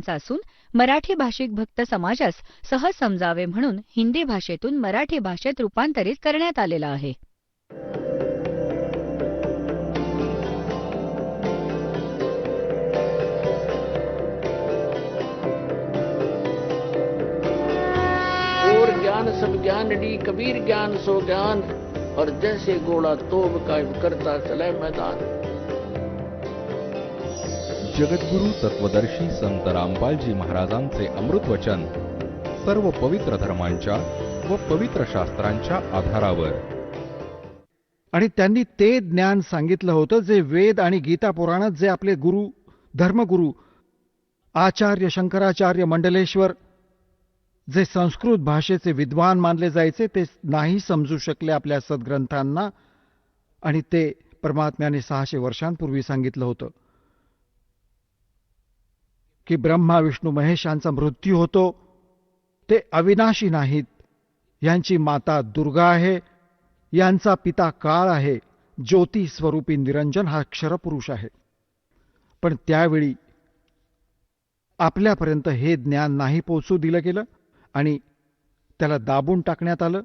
असून मराठी भाषिक भक्त समाजास सहज समजावे म्हणून हिंदी भाषेतून मराठी भाषेत रूपांतरित करण्यात आलेला आहे. और ज्ञान सब ज्ञान डी कबीर ज्ञान सो ज्ञान और जैसे घोड़ा तोब का करता चले मैदान. जगद्गुरु तत्वदर्शी संत रामपालजी महाराजांचे अमृत वचन सर्व पवित्र धर्मांच्या व पवित्र शास्त्रांच्या आधारावर. आणि त्यांनी ते ज्ञान सांगितलं होतं जे वेद आणि गीता पुराणात जे आपले गुरु धर्मगुरु आचार्य शंकराचार्य मंडलेश्वर जे संस्कृत भाषेचे विद्वान मानले जायचे ते नाही समजू शकले आपल्या सद्ग्रंथांना. आणि ते परमात्म्याने 600 वर्षांपूर्वी सांगितलं होतं की ब्रह्मा विष्णू महेश यांचा मृत्यू होतो, ते अविनाशी नाहीत, यांची माता दुर्गा आहे, यांचा पिता काळ आहे, ज्योती स्वरूपी निरंजन हा क्षरपुरुष आहे. पण त्यावेळी आपल्यापर्यंत हे ज्ञान नाही पोचू दिलं गेलं आणि त्याला दाबून टाकण्यात आलं.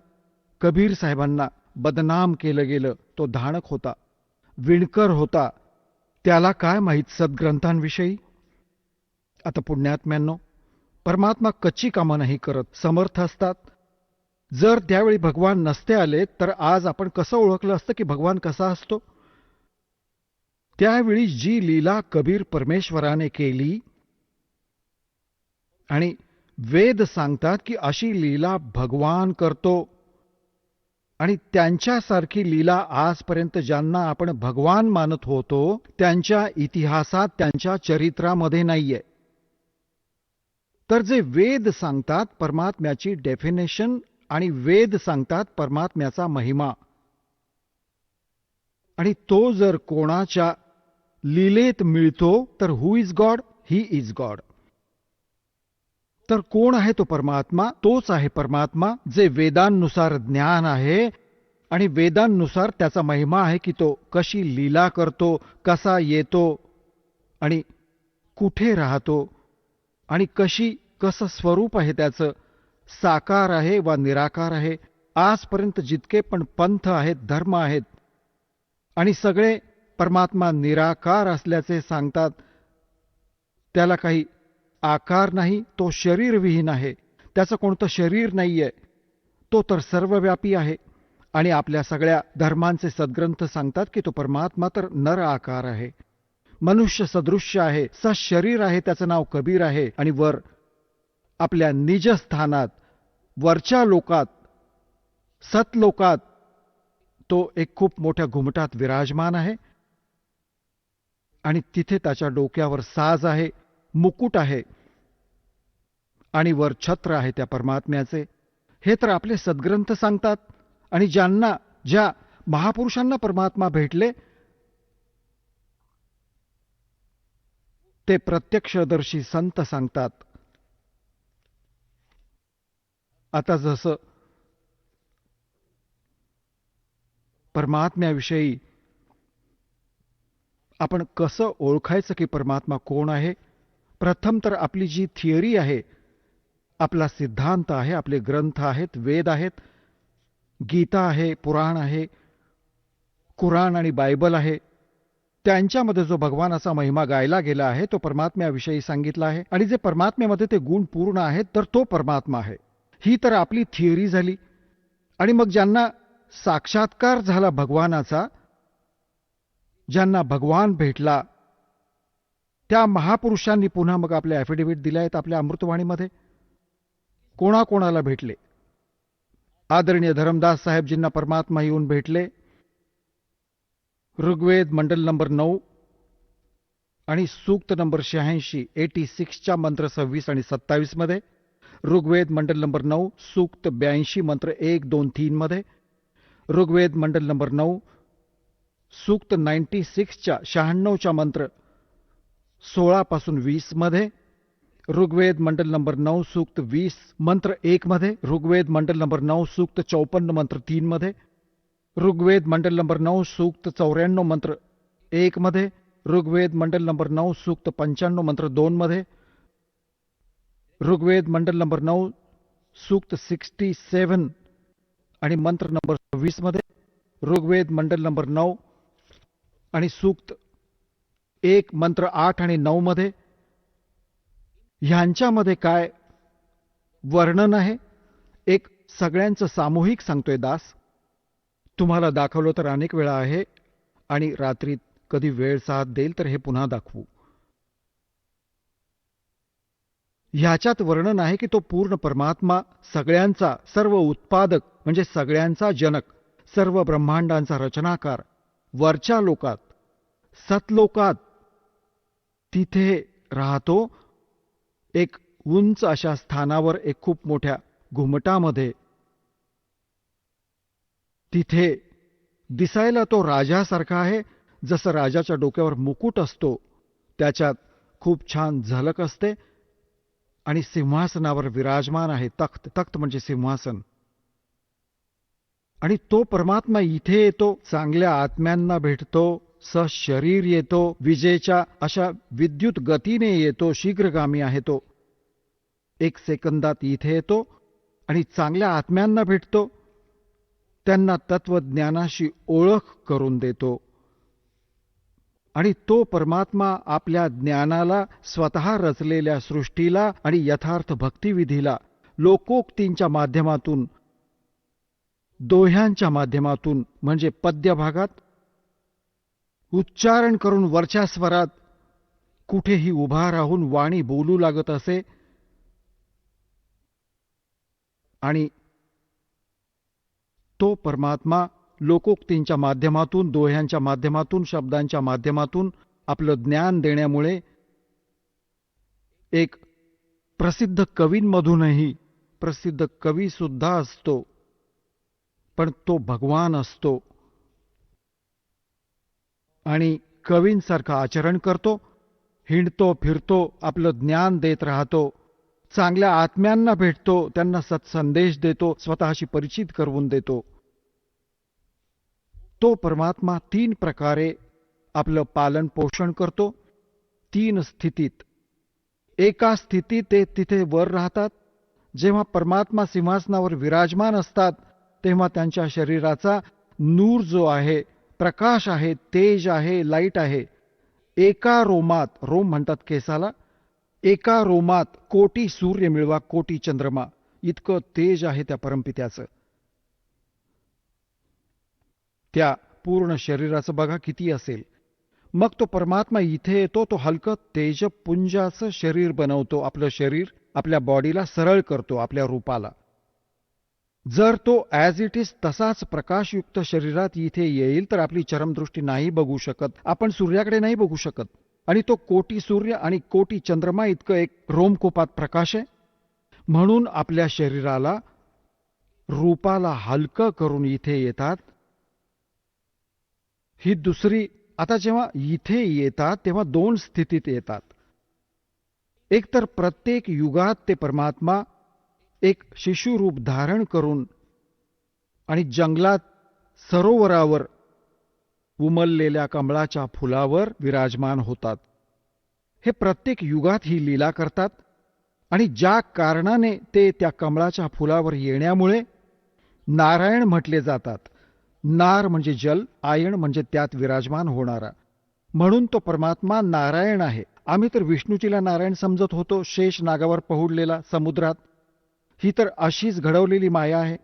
कबीर साहेबांना बदनाम केलं गेलं. तो धाणक होता, विणकर होता, त्याला काय माहीत सद्ग्रंथांविषयी. आता पुण्यात्म्यांनो, परमात्मा कच्ची कामं नाही करत, समर्थ असतात. जर त्यावेळी भगवान नसते आले तर आज आपण कसं ओळखलं असतं की भगवान कसा असतो. त्यावेळी जी लीला कबीर परमेश्वराने केली आणि वेद सांगतात की अशी लीला भगवान करतो आणि त्यांच्यासारखी लीला आजपर्यंत ज्यांना आपण भगवान मानत होतो त्यांच्या इतिहासात त्यांच्या चरित्रामध्ये नाहीये. तर जे वेद सांगतात परमात्म्याची डेफिनेशन आणि वेद सांगतात परमात्म्याचा महिमा, आणि तो जर कोणाच्या लीलेत मिळतो तर who is God? He is God. तर कोण आहे तो परमात्मा? तोच आहे परमात्मा जे वेदांनुसार ज्ञान आहे आणि वेदांनुसार त्याचा महिमा आहे की तो कशी लीला करतो, कसा येतो आणि कुठे राहतो आणि कसं स्वरूप आहे त्याचं, साकार आहे वा निराकार आहे. आजपर्यंत जितके पण पंथ आहेत, धर्म आहेत आणि सगळे परमात्मा निराकार असल्याचे सांगतात. त्याला काही आकार नाही, तो शरीरविहीन आहे, त्याचं कोणतं शरीर नाहीये, तो तर सर्वव्यापी आहे. आणि आपल्या सगळ्या धर्मांचे सद्ग्रंथ सांगतात की तो परमात्मा तर नर आकार आहे, मनुष्य सदृश्य आहे, सशरीर आहे, त्याचं नाव कबीर आहे. आणि वर आपल्या निजस्थानात वरच्या लोकात सतलोकात तो एक खूप मोठ्या घुमटात विराजमान आहे आणि तिथे त्याच्या डोक्यावर साज आहे, मुकुट आहे आणि वर छत्र आहे त्या परमात्म्याचे. हे तर आपले सद्ग्रंथ सांगतात. आणि ज्या महापुरुषांना परमात्मा भेटले ते प्रत्यक्षदर्शी संत सांगतात. आता जसं परमात्म्याविषयी आपण कसं ओळखायचं की परमात्मा कोण आहे? प्रथम तर आपली जी थिअरी आहे, आपला सिद्धांत आहे, आपले ग्रंथ आहेत, वेद आहेत, गीता आहे, पुराण आहे, कुराण आणि बायबल आहे, त्यांच्यामध्ये जो भगवानाचा महिमा गायला गेला आहे तो परमात्म्याविषयी सांगितला आहे. आणि जे परमात्म्यामध्ये ते गुण पूर्ण आहेत तर तो परमात्मा आहे. ही तर आपली थिअरी झाली. आणि मग ज्यांना साक्षात्कार झाला भगवानाचा, ज्यांना भगवान भेटला, त्या महापुरुषांनी पुन्हा मग आपले ॲफिडेव्हिट दिले आहेत आपल्या अमृतवाणीमध्ये. कोणाकोणाला भेटले? आदरणीय धर्मदास साहेबजींना परमात्मा येऊन भेटले. ऋग्वेद मंडल नंबर 9 आणि सूक्त नंबर 86 86च्या मंत्र 26 आणि 27 मध्ये. ऋग्वेद मंडल नंबर 9 सूक्त 82 मंत्र 1, 2, 3 मध्ये. ऋग्वेद मंडल नंबर 9 सूक्त 96च्या 96च्या मंत्र 16 पासून 20 मध्ये. ऋग्वेद मंडल नंबर 9 सूक्त 20 मंत्र 1 मध्ये. ऋग्वेद मंडल नंबर 9 सूक्त 54 मंत्र 3 मध्ये. ऋग्वेद मंडल नंबर 9 सूक्त 94 मंत्र 1 मध्ये. ऋग्वेद मंडल नंबर 9 सूक्त 95 मंत्र 2 मध्ये. ऋग्वेद मंडल नंबर 9 सूक्त 67 आणि मंत्र नंबर 26 मध्ये, ऋग्वेद मंडल नंबर 9 आणि सूक्त 1 मंत्र 8 आणि 9 मध्ये ह्यांच्यामध्ये काय वर्णन आहे? एक सगळ्यांचं सामूहिक सांगतोय दास. तुम्हाला दाखवलं तर अनेक वेळा आहे आणि रात्री कधी वेळ साथ देईल तर हे पुन्हा दाखवू. ह्याच्यात वर्णन आहे की तो पूर्ण परमात्मा सगळ्यांचा सर्व उत्पादक म्हणजे सगळ्यांचा जनक, सर्व ब्रह्मांडांचा रचनाकार, वरच्या लोकात सतलोकात तिथे राहतो. एक उंच अशा स्थानावर एक खूप मोठ्या घुमटामध्ये तिथे दिसायला तो राजासारखा आहे. जसं राजाच्या डोक्यावर मुकुट असतो त्याच्यात खूप छान झलक असते आणि सिंहासनावर विराजमान आहे. तख्त, तख्त म्हणजे सिंहासन. आणि तो परमात्मा इथे येतो, चांगल्या आत्म्यांना भेटतो, सशरीर येतो, विजेच्या अशा विद्युत गतीने येतो, शीघ्रगामी आहे तो. 1 सेकंदात इथे येतो आणि चांगल्या आत्म्यांना भेटतो, त्यांना तत्वज्ञानाशी ओळख करून देतो. आणि तो परमात्मा आपल्या ज्ञानाला, स्वतः रचलेल्या सृष्टीला आणि यथार्थ भक्तिविधीला लोकोक्तींच्या माध्यमातून, दोह्यांच्या माध्यमातून म्हणजे पद्यभागात उच्चारण करून वरच्या स्वरात कुठेही उभा राहून वाणी बोलू लागत असे. आणि तो परमात्मा लोकोक्तींच्या माध्यमातून, दोह्यांच्या माध्यमातून, शब्दांच्या माध्यमातून आपलं ज्ञान देण्यामुळे एक प्रसिद्ध कवींमधूनही प्रसिद्ध कवी सुद्धा असतो, पण तो भगवान असतो आणि कवींसारखं आचरण करतो, हिंडतो फिरतो, आपलं ज्ञान देत राहतो, चांगल्या आत्म्यांना भेटतो, त्यांना सत्संदेश देतो, स्वतःशी परिचित करून देतो. तो परमात्मा 3 प्रकारे आपलं पालन पोषण करतो, 3 स्थितीत. एका स्थितीत ते तिथे वर राहतात. जेव्हा परमात्मा सिंहासनावर विराजमान असतात तेव्हा त्यांच्या शरीराचा नूर जो आहे, प्रकाश आहे, तेज आहे, लाईट आहे, एका रोमात, रोम म्हणतात केसाला, एका रोमात कोटी सूर्य मिळवा, कोटी चंद्रमा, इतकं तेज आहे त्या परमपित्याचं. त्या पूर्ण शरीराचं बघा किती असेल. मग तो परमात्मा इथे येतो, तो हलकं तेजपुंजाचं शरीर बनवतो. आपलं शरीर आपल्या बॉडीला सरळ करतो, आपल्या रूपाला. जर तो ॲज इट इज तसाच प्रकाशयुक्त शरीरात इथे येईल तर आपली चरमदृष्टी नाही बघू शकत, आपण सूर्याकडे नाही बघू शकत. आणि तो कोटी सूर्य आणि कोटी चंद्रमा इतकं एक रोमकोपात प्रकाश आहे. म्हणून आपल्या शरीराला, रूपाला हलकं करून इथे येतात. ही दुसरी. आता जेव्हा इथे येतात तेव्हा 2 स्थितीत येतात. एक तर प्रत्येक युगात ते परमात्मा एक शिशुरूप धारण करून आणि जंगलात सरोवरावर उमललेल्या कमळाच्या फुलावर विराजमान होतात. हे प्रत्येक युगात ही लीला करतात. आणि ज्या कारणाने ते त्या कमळाच्या फुलावर येण्यामुळे नारायण म्हटले जातात. नार म्हणजे जल, आयण म्हणजे त्यात विराजमान होणारा. म्हणून तो परमात्मा नारायण आहे. आम्ही तर विष्णूजीला नारायण समजत होतो, शेष नागावर पहुडलेला समुद्रात. ही तर अशीच घडवलेली माया आहे.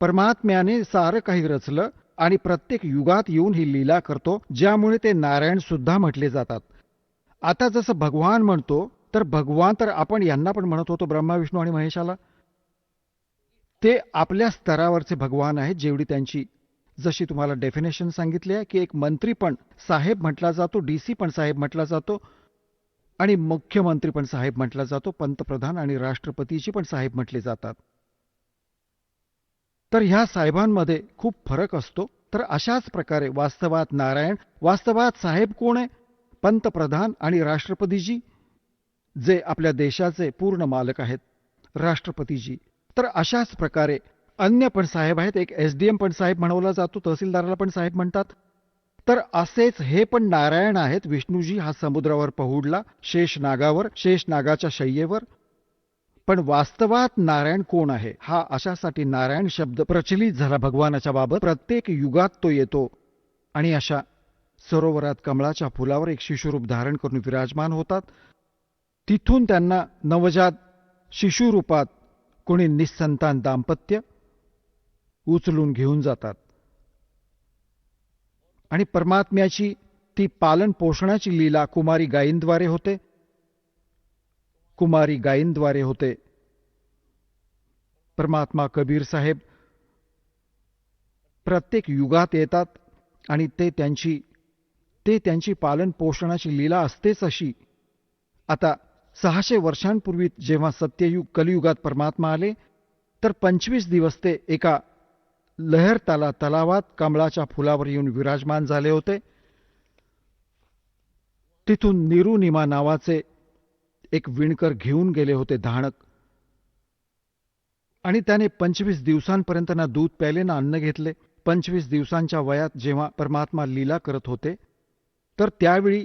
परमात्म्याने सारं काही रचलं आणि प्रत्येक युगात येऊन ही लीला करतो, ज्यामुळे ते नारायण सुद्धा म्हटले जातात. आता जसं भगवान म्हणतो, तर भगवान तर आपण यांना पण म्हणत होतो, ब्रह्मा, विष्णू आणि महेशाला. ते आपल्या स्तरावरचे भगवान आहेत. जेवढी त्यांची, जशी तुम्हाला डेफिनेशन सांगितली आहे की एक मंत्री पण साहेब म्हटला जातो, डीसी पण साहेब म्हटला जातो आणि मुख्यमंत्री पण साहेब म्हटला जातो, पंतप्रधान आणि राष्ट्रपतीची पण साहेब म्हटले जातात. तर ह्या साहेबांमध्ये खूप फरक असतो. तर अशाच प्रकारे वास्तवात नारायण, वास्तवात साहेब कोण आहे? पंतप्रधान आणि राष्ट्रपतीजी, जे आपल्या देशाचे पूर्ण मालक आहेत, राष्ट्रपतीजी. तर अशाच प्रकारे अन्य पण साहेब आहेत. एक एसडीएम पण साहेब म्हणवला जातो, तहसीलदाराला पण साहेब म्हणतात. तर असेच हे पण नारायण आहेत. विष्णूजी हा समुद्रावर पहुडला, शेष नागावर, शेष नागाच्या शय्येवर. पण वास्तवात नारायण कोण आहे हा अशासाठी नारायण शब्द प्रचलित झाला भगवानाच्या बाबत. प्रत्येक युगात तो येतो आणि अशा सरोवरात कमळाच्या फुलावर एक शिशुरूप धारण करून विराजमान होतात. तिथून त्यांना नवजात शिशुरूपात कोणी निस्संतान दाम्पत्य उचलून घेऊन जातात आणि परमात्म्याची ती पालन पोषणाची लीला कुमारी गायींद्वारे होते. कुमारी गायींद्वारे होते. परमात्मा कबीर साहेब प्रत्येक युगात येतात आणि ते त्यांची पालन पोषणाची लीला असतेच अशी. आता 600 वर्षांपूर्वी जेव्हा सत्ययुग कलियुगात परमात्मा आले तर 25 दिवस ते एका लहरताला तलावात कमळाच्या फुलावर येऊन विराजमान झाले होते. तिथून निरुनिमा नावाचे एक विणकर घेऊन गेले होते धाणक आणि त्याने 25 दिवसांपर्यंत ना दूध प्यायले ना अन्न घेतले. 25 दिवसांच्या वयात जेव्हा परमात्मा लीला करत होते तर त्यावेळी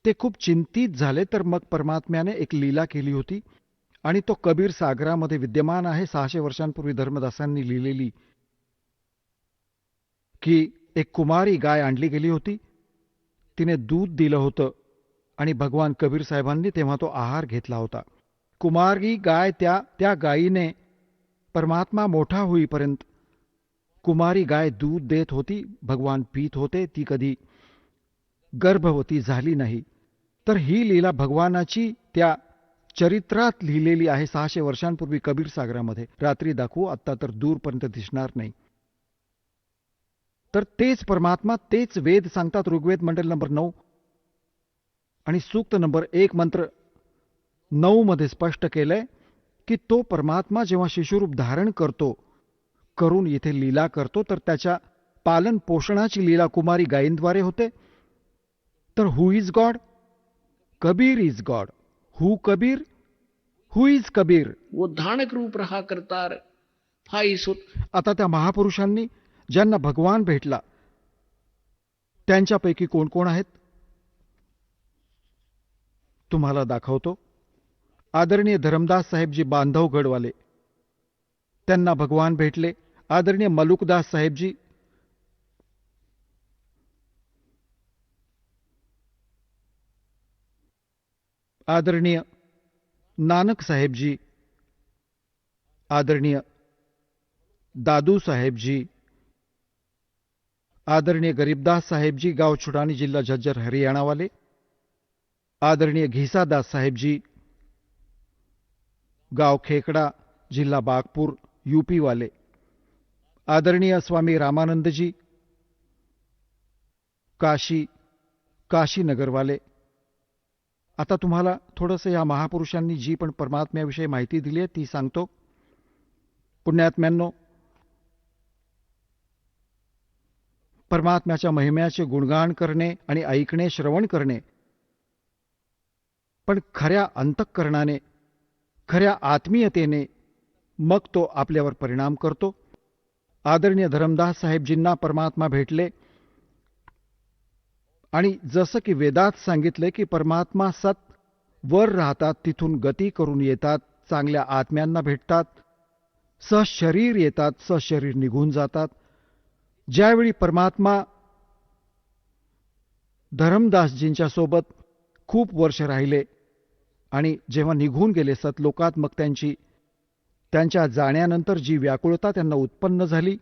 ते खूप चिंतित झाले. तर मग परमात्म्याने एक लीला केली होती आणि तो कबीर सागरामध्ये विद्यमान आहे. 600 वर्षांपूर्वी धर्मदासांनी लिहिलेली की एक कुमारी गाय आणली गेली होती. तिने दूध दिलं होतं आणि भगवान कबीर साहेबांनी तेव्हा तो आहार घेतला होता. कुमारी गाय त्या गायीने परमात्मा मोठा होईपर्यंत कुमारी गाय दूध देत होती. भगवान पीत होते. ती कधी गर्भवती झाली नाही. तर ही लीला भगवानाची त्या चरित्रात लिहिलेली आहे 600 वर्षांपूर्वी कबीर सागरामध्ये. रात्री दाखवू, आत्ता तर दूरपर्यंत दिसणार नाही. तर तेच परमात्मा तेच वेद सांगतात. ऋग्वेद मंडल नंबर 9 आणि सूक्त नंबर 1 मंत्र 9 मध्ये स्पष्ट केलंय की तो परमात्मा जेव्हा शिशुरूप धारण करून इथे लीला करतो तर त्याच्या पालन पोषणाची लीला कुमारी गायींद्वारे होते. तर who is God? Kabir is God. Who Kabir? Who is Kabir? वो धानक रूप रहा करतार फाई सुत. आता त्या महापुरुषांनी ज्यांना भगवान भेटला त्यांच्यापैकी कोण कोण आहेत तुम्हाला दाखवतो. आदरणीय धरमदास साहेबजी बांधवगडवाले, त्यांना भगवान भेटले. आदरणीय मलुकदास साहेबजी, आदरणीय नानक साहेबजी, आदरणीय दादू साहेबजी, आदरणीय गरीबदास साहेबजी, गाव छुटानी, जिल्हा झज्जर, हरियाणा वाले. आदरणीय घीसादास साहेबजी, गाव खेकड़ा, जिल्हा बागपूर, यूपी वाले. आदरणीय स्वामी रामानंद जी, काशी नगर वाले. आता तुम्हाला थोडंसं या महापुरुषांनी जी पण परमात्म्याविषयी माहिती दिली आहे ती सांगतो. पुण्यात्म्यांनो, परमात्म्याच्या महिम्याचे गुणगान करणे आणि ऐकणे, श्रवण करणे, पण खऱ्या अंतःकरणाने, खऱ्या आत्मीयतेने, मग तो आपल्यावर परिणाम करतो. आदरणीय धरमदास साहेबजींना परमात्मा भेटले आणि जसं की वेदात सांगितले की परमात्मा सत वर राहतात, तिथून गती करून येतात, चांगल्या आत्म्यांना भेटतात, सशरीर येतात, सशरीर निघून जातात. ज्यावेळी परमात्मा धरमदासजींच्या सोबत खूप वर्ष राहिले आणि जेव्हा निघून गेले सतलोकात, मग त्यांच्या जाण्यानंतर जी व्याकुळता त्यांना उत्पन्न झाली,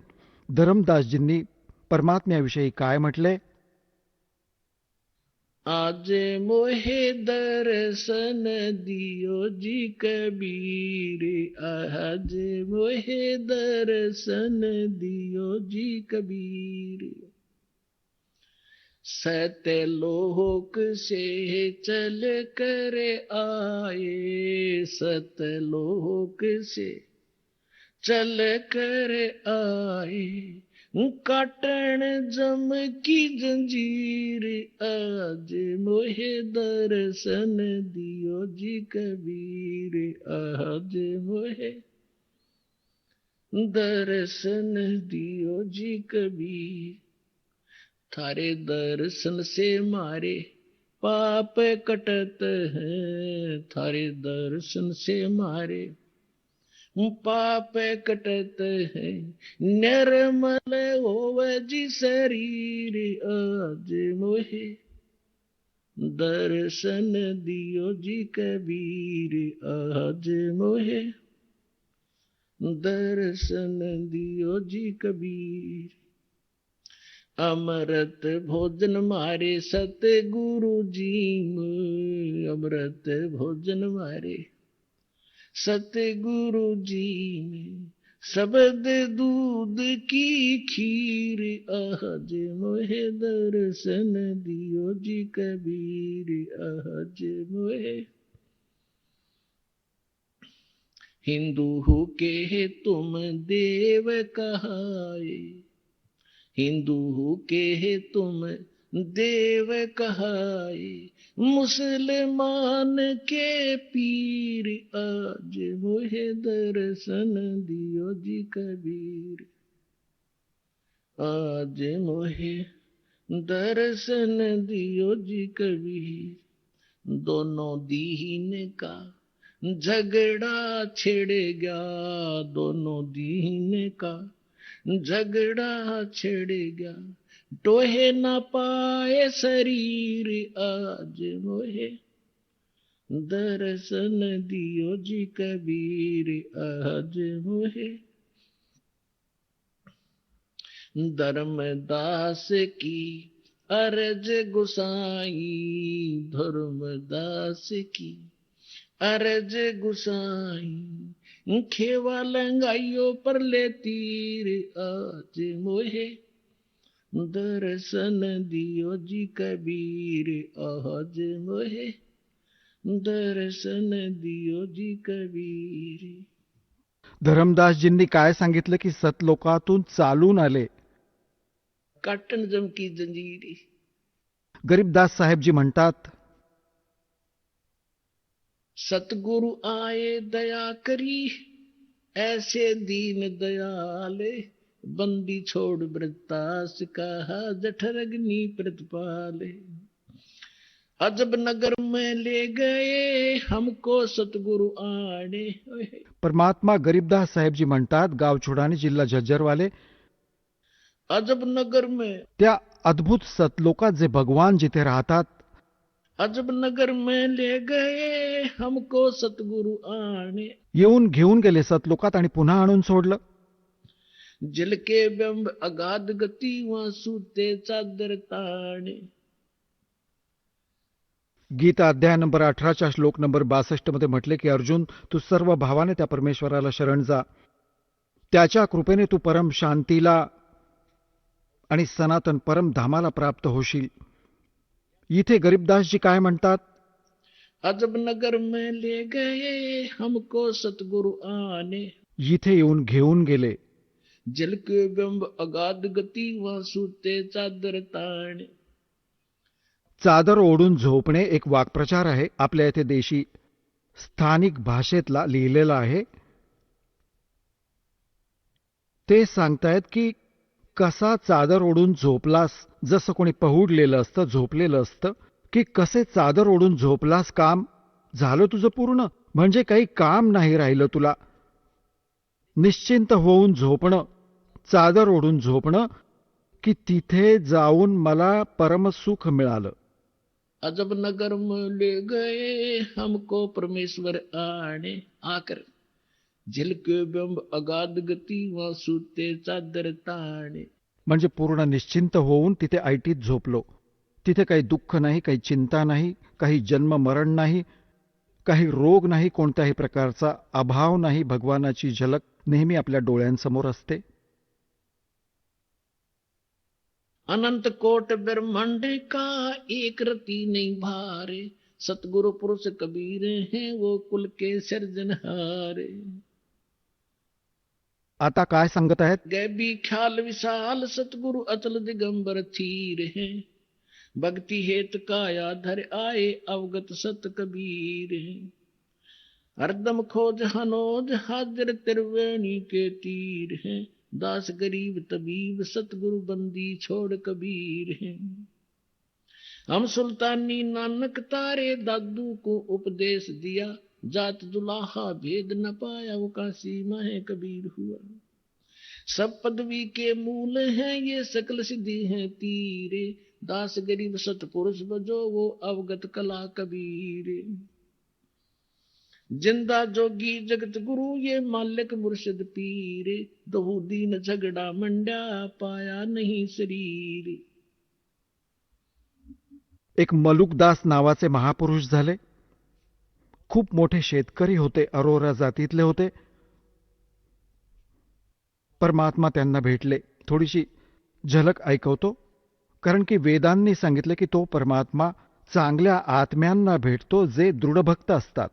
धरमदासजींनी परमात्म्याविषयी काय म्हटले? आज मोहे दर्शन दियो जी कबीर, आज मोहे दर्शन दियो जी कबीर. सतलोक से चल कर आए, सतलोक से चल कर आए, काटन जम की जंजीर, आज मोहे दर्शन दियो जी कबीर, आज मोहे दर्शन दियो जी कबीर. थारे दर्शन से मारे पाप कटत है थारे दर्शन से मारे, पाप कटत है निर्मल होव जी शरीर, आज मोहे दर्शन दियो जी कबीर, आज मोहे दर्शन दियो जी कबीर। अमृत भोजन मारे सतगुरु जी में, अमृत भोजन मारे सतगुरु जी में, शब्द दूध की खीर, आज मोहे दर्शन दियो जी कबीर, आज मोहे। हिंदू के तुम देव कहाए, हिंदू के तुम देव कहाए, मुसलमान के पीर, आज मोहे दर्शन दियो जी कबीर, आज मोहे दर्शन दियो जी कबीर। दोनों दीन का झगड़ा छिड़ गया, दोनों दीन का झगड़ा छिड़ गया, टोहे न पाए शरीर, आज मोहे दर्शन दियो जी कबीर, आज मोहे। धर्मदास की अर्ज गुसाई, धर्मदास की अर्ज गुसाई, खेवा लंगाइयो पर ले तीर, आज मोहे दर्शन दियो जी कबीर, आज मोहे दर्शन दियो जी कबीर। धरमदासजींनी काय सांगितलं की सतलोकातून चालून आले. काटन जम की जंजीरी। गरीबदास साहेबजी म्हणतात, सतगुरु आए दया करी, ऐसे दीन दयाले, बंदी छोड़ वृत्तास कहा, जठर अग्नि प्रतिपाले। अजब नगर में ले गए हमको सतगुरु आने। परमात्मा गरीबदास साहेबजी म्हणतात, गावछोडानी जिल्हा झज्जरवाले, अजब नगर में, त्या अद्भुत सतलोकात जे भगवान जिथे राहतात, अजब नगर में ले गए हमको सतगुरु आने। येऊन घेऊन गेले सतलोकात आणि पुन्हा आणून सोडलं. जल के बिंब अगाध गती वहां सूते चादर ताणे। गीता अध्याय नंबर 18 श्लोक नंबर 62 मध्ये म्हटले की अर्जुन, तू सर्व भावाने त्या परमेश्वराला शरण जा, त्याच्या कृपेने तू परम शांतीला आणि सनातन परम धामाला प्राप्त होशील. इथे गरीबदासजी काय म्हणतात, अजब नगर में ले गए हमको सतगुरु आने। इथे येऊन घेऊन गेले. जल के बिंब अगाध गती वहां सूते चादर ताणे। चादर ओढून झोपणे एक वाक्प्रचार आहे, आपल्या इथे देशी स्थानिक भाषेतला लिहिलेला आहे. ते सांगतायत की कसा चादर ओढून झोपलास, जसं कोणी पहुडलेलं असतं, झोपलेलं असतं, की कसे चादर ओढून झोपलास, काम झालं तुझं पूर्ण, म्हणजे काही काम नाही राहिलं तुला. निश्चिंत होऊन झोपणं, चादर ओढून झोपणं, की तिथे जाऊन मला परमसुख मिळालं. अजब नगर में ले गए हमको परमेश्वर आने। आकर जल के बिंब अगाध गती वहां सूते चादर ताणे। म्हणजे पूर्ण निश्चिंत होऊन तिथे ऐटीत झोपलो. तिथे काही दुःख नाही, काही चिंता नाही, काही जन्म मरण नाही, काही रोग नाही, कोणत्याही प्रकारचा अभाव नाही. भगवानाची झलक नेहमी आपल्या डोळ्यांसमोर असते. अनंत कोट ब्रह्मांड का एक रति नहीं भारे। सतगुरु पुरुष कबीर हैं वो कुल के सिरजनहारे। आता काय सांगत आहेत, गैबी ख्याल विशाल सतगुरु अचल दिगंबर थीर हैं। भक्ति हेत काया धर आए अवगत सत कबीर हैं। हरदम खोज हनोज हाजिर त्रिवेणी के तीर हैं। दास गरीब तबीब सतगुरु बंदी छोड़ कबीर हैं। हम सुल्तानी नानक तारे दादू को उपदेश दिया, जात दुलाहा भेद न पाया वो काशी माहे कबीर हुआ। सब पदवी के मूल हैं ये सकल सिद्धि हैं तीरे, दास गरीब सतपुरुष बजो वो अवगत कला कबीर। जिंदा जोगी जगत गुरु ये मालिक मुर्शिद पीर, दहु दीन झगड़ा मंड्या पाया नहीं शरीर। एक मलुकदास नावाचे महापुरुष झाले. खूप मोठे शेतकरी होते, अरोरा जातीतले होते. परमात्मा त्यांना भेटले. थोडीशी झलक ऐकवतो, कारण की वेदांनी सांगितले की तो परमात्मा चांगल्या आत्म्यांना भेटतो जे दृढभक्त असतात.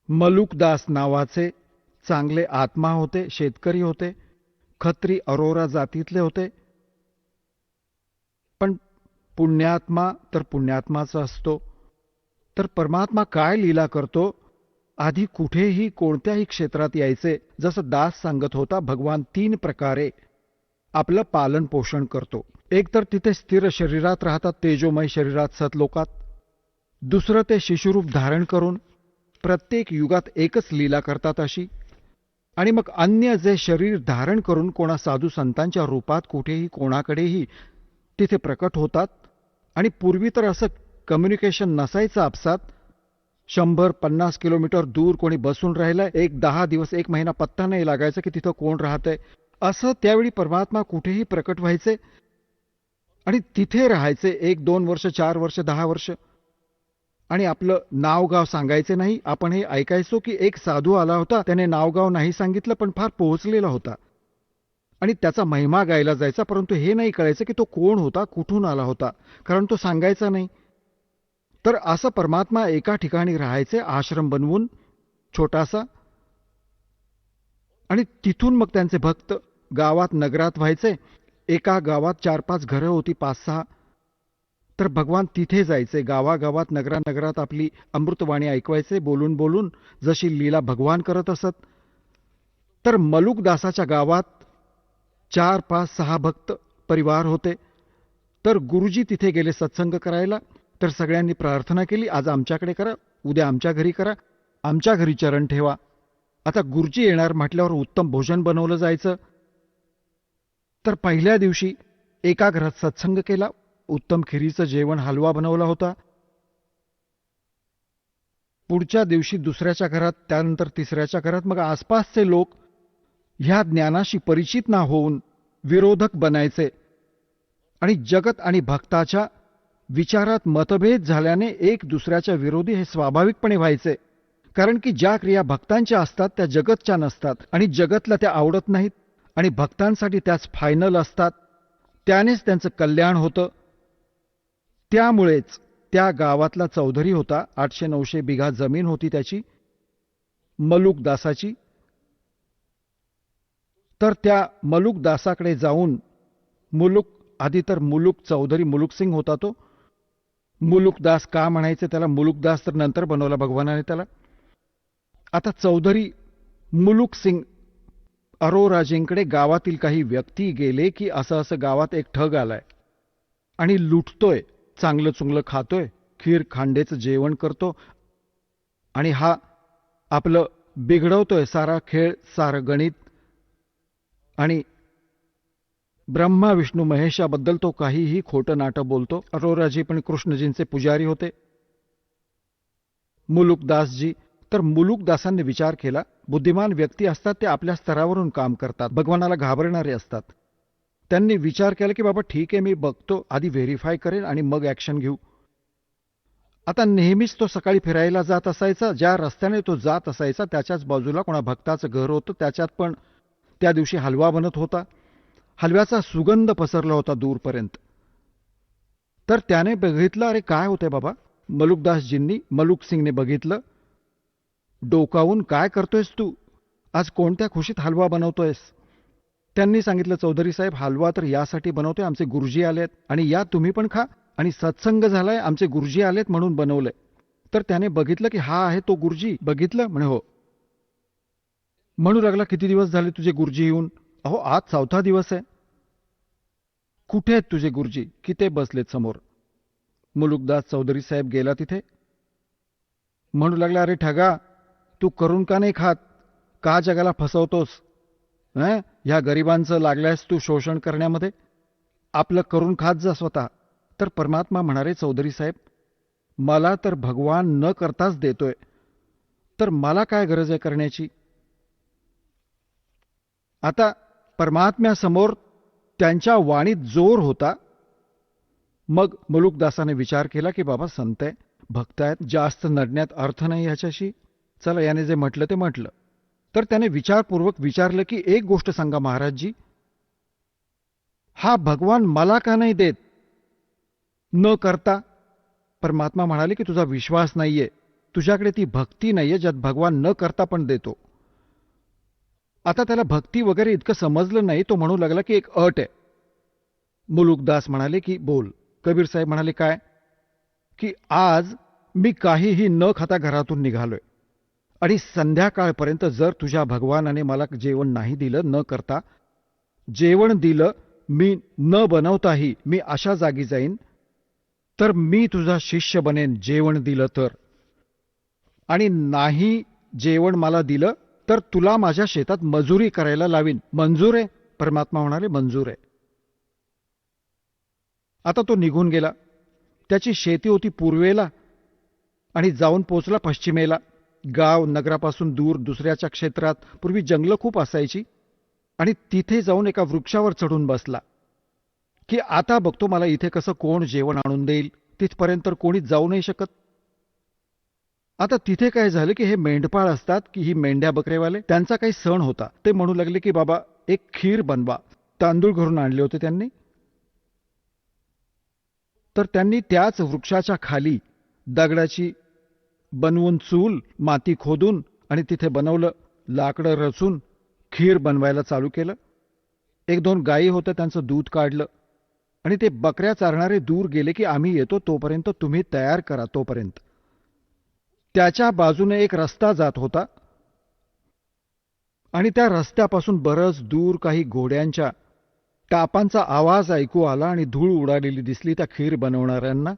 मलुकदास नावाचे चांगले आत्मा होते, शेतकरी होते, खत्री अरोरा जातीतले होते. पण पुण्यात्मा तर पुण्यात्माचा असतो. तर परमात्मा काय लीला करतो, आधी कुठेही कोणत्याही क्षेत्रात यायचे. जसं दास सांगत होता, भगवान 3 प्रकारे आपलं पालन पोषण करतो. एक तर तिथे स्थिर शरीरात राहतात, तेजोमय शरीरात, सतलोकात. दुसरं ते शिशुरूप धारण करून प्रत्येक युगात एकच लीला करतात अशी. आणि मग अन्य जे शरीर धारण करून कोणा साधू संतांच्या रूपात कुठेही कोणाकडेही तिथे प्रकट होतात. आणि पूर्वी तर असं कम्युनिकेशन नसायचं आपसात. 100-50 किलोमीटर दूर कोणी बसून राहिलंय, 10 दिवस 1 महिना पत्ता नाही लागायचा की तिथं कोण राहतंय. असं त्यावेळी परमात्मा कुठेही प्रकट व्हायचे आणि तिथे राहायचे 1-2 वर्ष, 4 वर्ष, 10 वर्ष. आणि आपलं नावगाव सांगायचे नाही. आपण हे ऐकायचो की एक साधू आला होता, त्याने नावगाव नाही सांगितलं, पण फार पोहोचलेला होता आणि त्याचा महिमा गायला जायचा. परंतु हे नाही कळायचं की तो कोण होता, कुठून आला होता, कारण तो सांगायचा नाही. तर असं परमात्मा एका ठिकाणी राहायचे, आश्रम बनवून छोटासा. आणि तिथून मग त्यांचे भक्त गावात नगरात व्हायचे. एका गावात 4-5 घरं होती, 5-6. तर भगवान तिथे जायचे, गावागावात नगरात आपली अमृतवाणी ऐकवायचे, बोलून बोलून जशी लीला भगवान करत असत. तर मलुकदासाच्या गावात 4-5-6 भक्त परिवार होते. तर गुरुजी तिथे गेले सत्संग करायला. तर सगळ्यांनी प्रार्थना केली, आज आमच्याकडे करा, उद्या आमच्या घरी करा, आमच्या घरी चरण ठेवा. आता गुरुजी येणार म्हटल्यावर उत्तम भोजन बनवलं जायचं. तर पहिल्या दिवशी एका घरात सत्संग केला, उत्तम खिरीचं जेवण, हलवा बनवला होता. पुढच्या दिवशी दुसऱ्याच्या घरात, त्यानंतर तिसऱ्याच्या घरात. मग आसपासचे लोक ह्या ज्ञानाशी परिचित ना होऊन विरोधक बनायचे आणि जगत आणि भक्ताच्या विचारात मतभेद झाल्याने एक दुसऱ्याच्या विरोधी हे स्वाभाविकपणे व्हायचे. कारण की ज्या क्रिया भक्तांच्या असतात त्या जगतच्या नसतात आणि जगतला त्या आवडत नाहीत आणि भक्तांसाठी त्याच फायनल असतात. त्यानेच त्यांचं कल्याण होतं. त्यामुळेच त्या गावातला चौधरी होता, 800-900 बिघा जमीन होती त्याची, मलुकदासाची. तर त्या मलुकदासाकडे जाऊन आधी तर चौधरी मुलुकसिंग होता तो. मुलुकदास का म्हणायचे त्याला, मुलुकदास तर नंतर बनवला भगवानाने त्याला. आता चौधरी मुलुकसिंग अरोराजींकडे गावातील काही व्यक्ती गेले की असं असं गावात एक ठग आलाय आणि लुटतोय, चांगलं चुंगलं खातोय, खीर खांडेचं जेवण करतो आणि हा आपलं बिघडवतोय सारा खेळ, सारं गणित. आणि ब्रह्मा विष्णू महेशाबद्दल तो काहीही खोटं नाटं बोलतो. अरोराजी पण कृष्णजींचे पुजारी होते, मुलुकदासजी. तर मुलुकदासांनी विचार केला, बुद्धिमान व्यक्ती असतात ते आपल्या स्तरावरून काम करतात, भगवानाला घाबरणारे असतात. त्यांनी विचार केला की बाबा ठीक आहे, मी बघतो, आधी व्हेरीफाय करेन आणि मग ॲक्शन घेऊ. आता नेहमीच तो सकाळी फिरायला जात असायचा. ज्या रस्त्याने तो जात असायचा त्याच्याच बाजूला कोणा भक्ताचं घर होतं. त्याच्यात पण त्या दिवशी हलवा बनत होता. हलव्याचा सुगंध पसरला होता दूरपर्यंत. तर त्याने बघितलं, अरे काय होतंय बाबा. मलुकसिंगने बघितलं, डोकावून, काय करतोयस तू, आज कोणत्या खुशीत हलवा बनवतोयस. त्यांनी सांगितलं, चौधरी साहेब, हलवा तर यासाठी बनवतोय, आमचे गुरुजी आलेत आणि या तुम्ही पण खा आणि सत्संग झालाय, आमचे गुरुजी आलेत म्हणून बनवलंय. तर त्याने बघितलं की हा आहे तो गुरुजी. बघितलं म्हणे, हो. म्हणू लागला, किती दिवस झाले तुझे गुरुजी येऊन. अहो आज 4था दिवस आहे. कुठे आहेत तुझे गुरुजी, की ते बसलेत समोर. मुलुकदास चौधरी साहेब गेला तिथे. म्हणू लागला, अरे ठगा, तू करून का नाही खात? का जगाला फसवतोस? ह्या गरिबांचं लागल्यास तू शोषण करण्यामध्ये. आपलं करून खात जा स्वतः. तर परमात्मा म्हणाले, चौधरी साहेब, मला तर भगवान न करताच देतोय, तर मला काय गरज आहे करण्याची? आता परमात्म्यासमोर त्यांच्या वाणीत जोर होता. मग मुलुकदासाने विचार केला की बाबा संत आहे, भक्त आहेत, जास्त नडण्यात अर्थ नाही ह्याच्याशी. चला, याने जे म्हटलं ते म्हटलं. तर त्याने विचारपूर्वक विचारलं की एक गोष्ट सांगा महाराजजी, हा भगवान मला का नाही देत न करता? परमात्मा म्हणाले की तुझा विश्वास नाहीये, तुझ्याकडे ती भक्ती नाहीये ज्यात भगवान न करता पण देतो. आता त्याला भक्ती वगैरे इतकं समजलं नाही. तो म्हणू लागला की एक अट आहे. मुलुकदास म्हणाले की बोल. कबीर साहेब म्हणाले काय? की आज मी काहीही न खाता घरातून निघालोय आणि संध्याकाळपर्यंत जर तुझ्या भगवानाने मला जेवण नाही दिलं न करता, जेवण दिलं मी न बनवताही मी अशा जागी जाईन, तर मी तुझा शिष्य बनेन जेवण दिलं तर. आणि नाही जेवण मला दिलं तर तुला माझ्या शेतात मजुरी करायला लावीन. मंजूर आहे? परमात्मा म्हणाले मंजूर आहे. आता तो निघून गेला. त्याची शेती होती पूर्वेला आणि जाऊन पोचला पश्चिमेला. गाव नगरापासून दूर दुसऱ्याच्या क्षेत्रात. पूर्वी जंगलं खूप असायची. आणि तिथे जाऊन एका वृक्षावर चढून बसला की आता बघतो मला इथे कसं कोण जेवण आणून देईल. तिथपर्यंत तर कोणीच जाऊ नाही शकत. आता तिथे काय झालं की हे मेंढपाळ असतात की ही मेंढ्या बकरेवाले, त्यांचा काही सण होता. ते म्हणू लागले की बाबा एक खीर बनवा. तांदूळ घरून आणले होते त्यांनी. तर त्यांनी त्याच वृक्षाच्या खाली दगडाची बनवून चूल, माती खोदून आणि तिथे बनवलं. लाकडं रचून खीर बनवायला चालू केलं. एक दोन गायी होत्या, त्यांचं दूध काढलं आणि ते बकऱ्या चारणारे दूर गेले की आम्ही येतो तोपर्यंत तुम्ही तयार करा. तोपर्यंत त्याच्या बाजूने एक रस्ता जात होता आणि त्या रस्त्यापासून बरंच दूर काही घोड्यांच्या टापांचा आवाज ऐकू आला आणि धूळ उडालेली दिसली त्या खीर बनवणाऱ्यांना.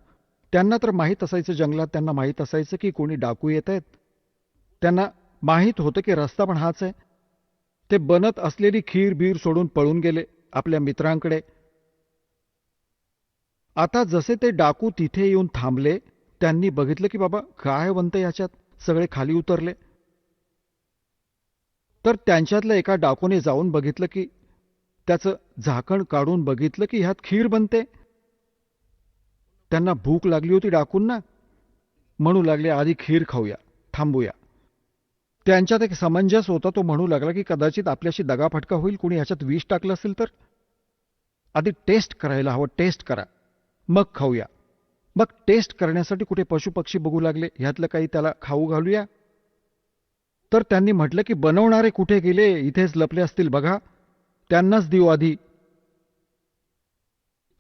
त्यांना तर माहीत असायचं, जंगलात त्यांना माहीत असायचं की कोणी डाकू येत आहेत. त्यांना माहीत होतं की रस्ता पण हाच आहे. ते बनत असलेली खीर बीर सोडून पळून गेले आपल्या मित्रांकडे. आता जसे ते डाकू तिथे येऊन थांबले, त्यांनी बघितलं की बाबा काय बनतं याच्यात. सगळे खाली उतरले. तर त्यांच्यातल्या एका डाकूने जाऊन बघितलं की त्याचं झाकण काढून बघितलं की ह्यात खीर बनते. त्यांना भूक लागली होती डाकूंना. म्हणू लागले आधी खीर खाऊया, थांबूया. त्यांच्यात एक समंजस होता. तो म्हणू लागला की कदाचित आपल्याशी दगाफटका होईल, कुणी ह्याच्यात विष टाकलं असेल तर. आधी टेस्ट करायला हवं, टेस्ट करा मग खाऊया. मग टेस्ट करण्यासाठी कुठे पशुपक्षी बघू लागले, ह्यातलं काही त्याला खाऊ घालूया. तर त्यांनी म्हटलं की बनवणारे कुठे गेले, इथेच लपले असतील बघा, त्यांनाच देऊ आधी.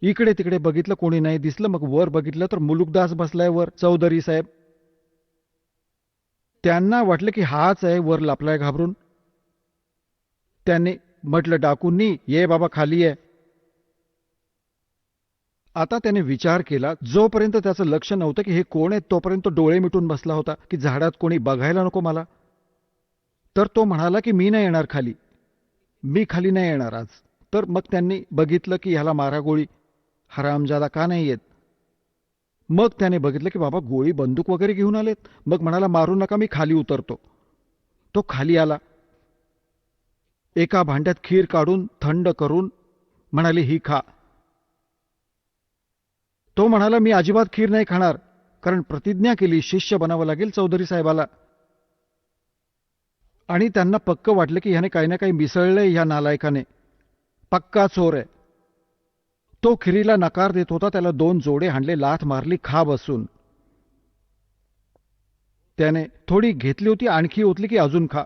इकडे तिकडे बघितलं, कोणी नाही दिसलं. मग वर बघितलं तर मुलुकदास बसलाय वर, चौधरी साहेब. त्यांना वाटलं की हाच आहे वर लपलाय घाबरून. त्यांनी म्हटलं डाकूंनी, ये बाबा खाली आहे. आता त्याने विचार केला. जोपर्यंत त्याचं लक्ष नव्हतं की हे कोण आहे, तोपर्यंत डोळे मिटून बसला होता की झाडात कोणी बघायला नको मला. तर तो म्हणाला की मी नाही येणार खाली, मी खाली नाही येणार आज. तर मग त्यांनी बघितलं की ह्याला मारा गोळी, हरामजादा का नाही येत. मग त्याने बघितलं की बाबा गोळी बंदूक वगैरे घेऊन आलेत. मग म्हणाला मारू नका, मी खाली उतरतो. तो खाली आला. एका भांड्यात खीर काढून थंड करून म्हणाली ही खा. तो म्हणाला मी अजिबात खीर नाही खाणार, कारण प्रतिज्ञा केली, शिष्य बनावं लागेल चौधरी साहेबाला. आणि त्यांना पक्क वाटलं की ह्याने काही ना काही मिसळलंय ह्या नालायकाने, पक्का चोर आहे. तो खिरीला नकार देत होता. त्याला 2 जोडे हाणले, लाथ मारली, खा बसून. त्याने थोडी घेतली होती, आणखी ओतली की अजून खा,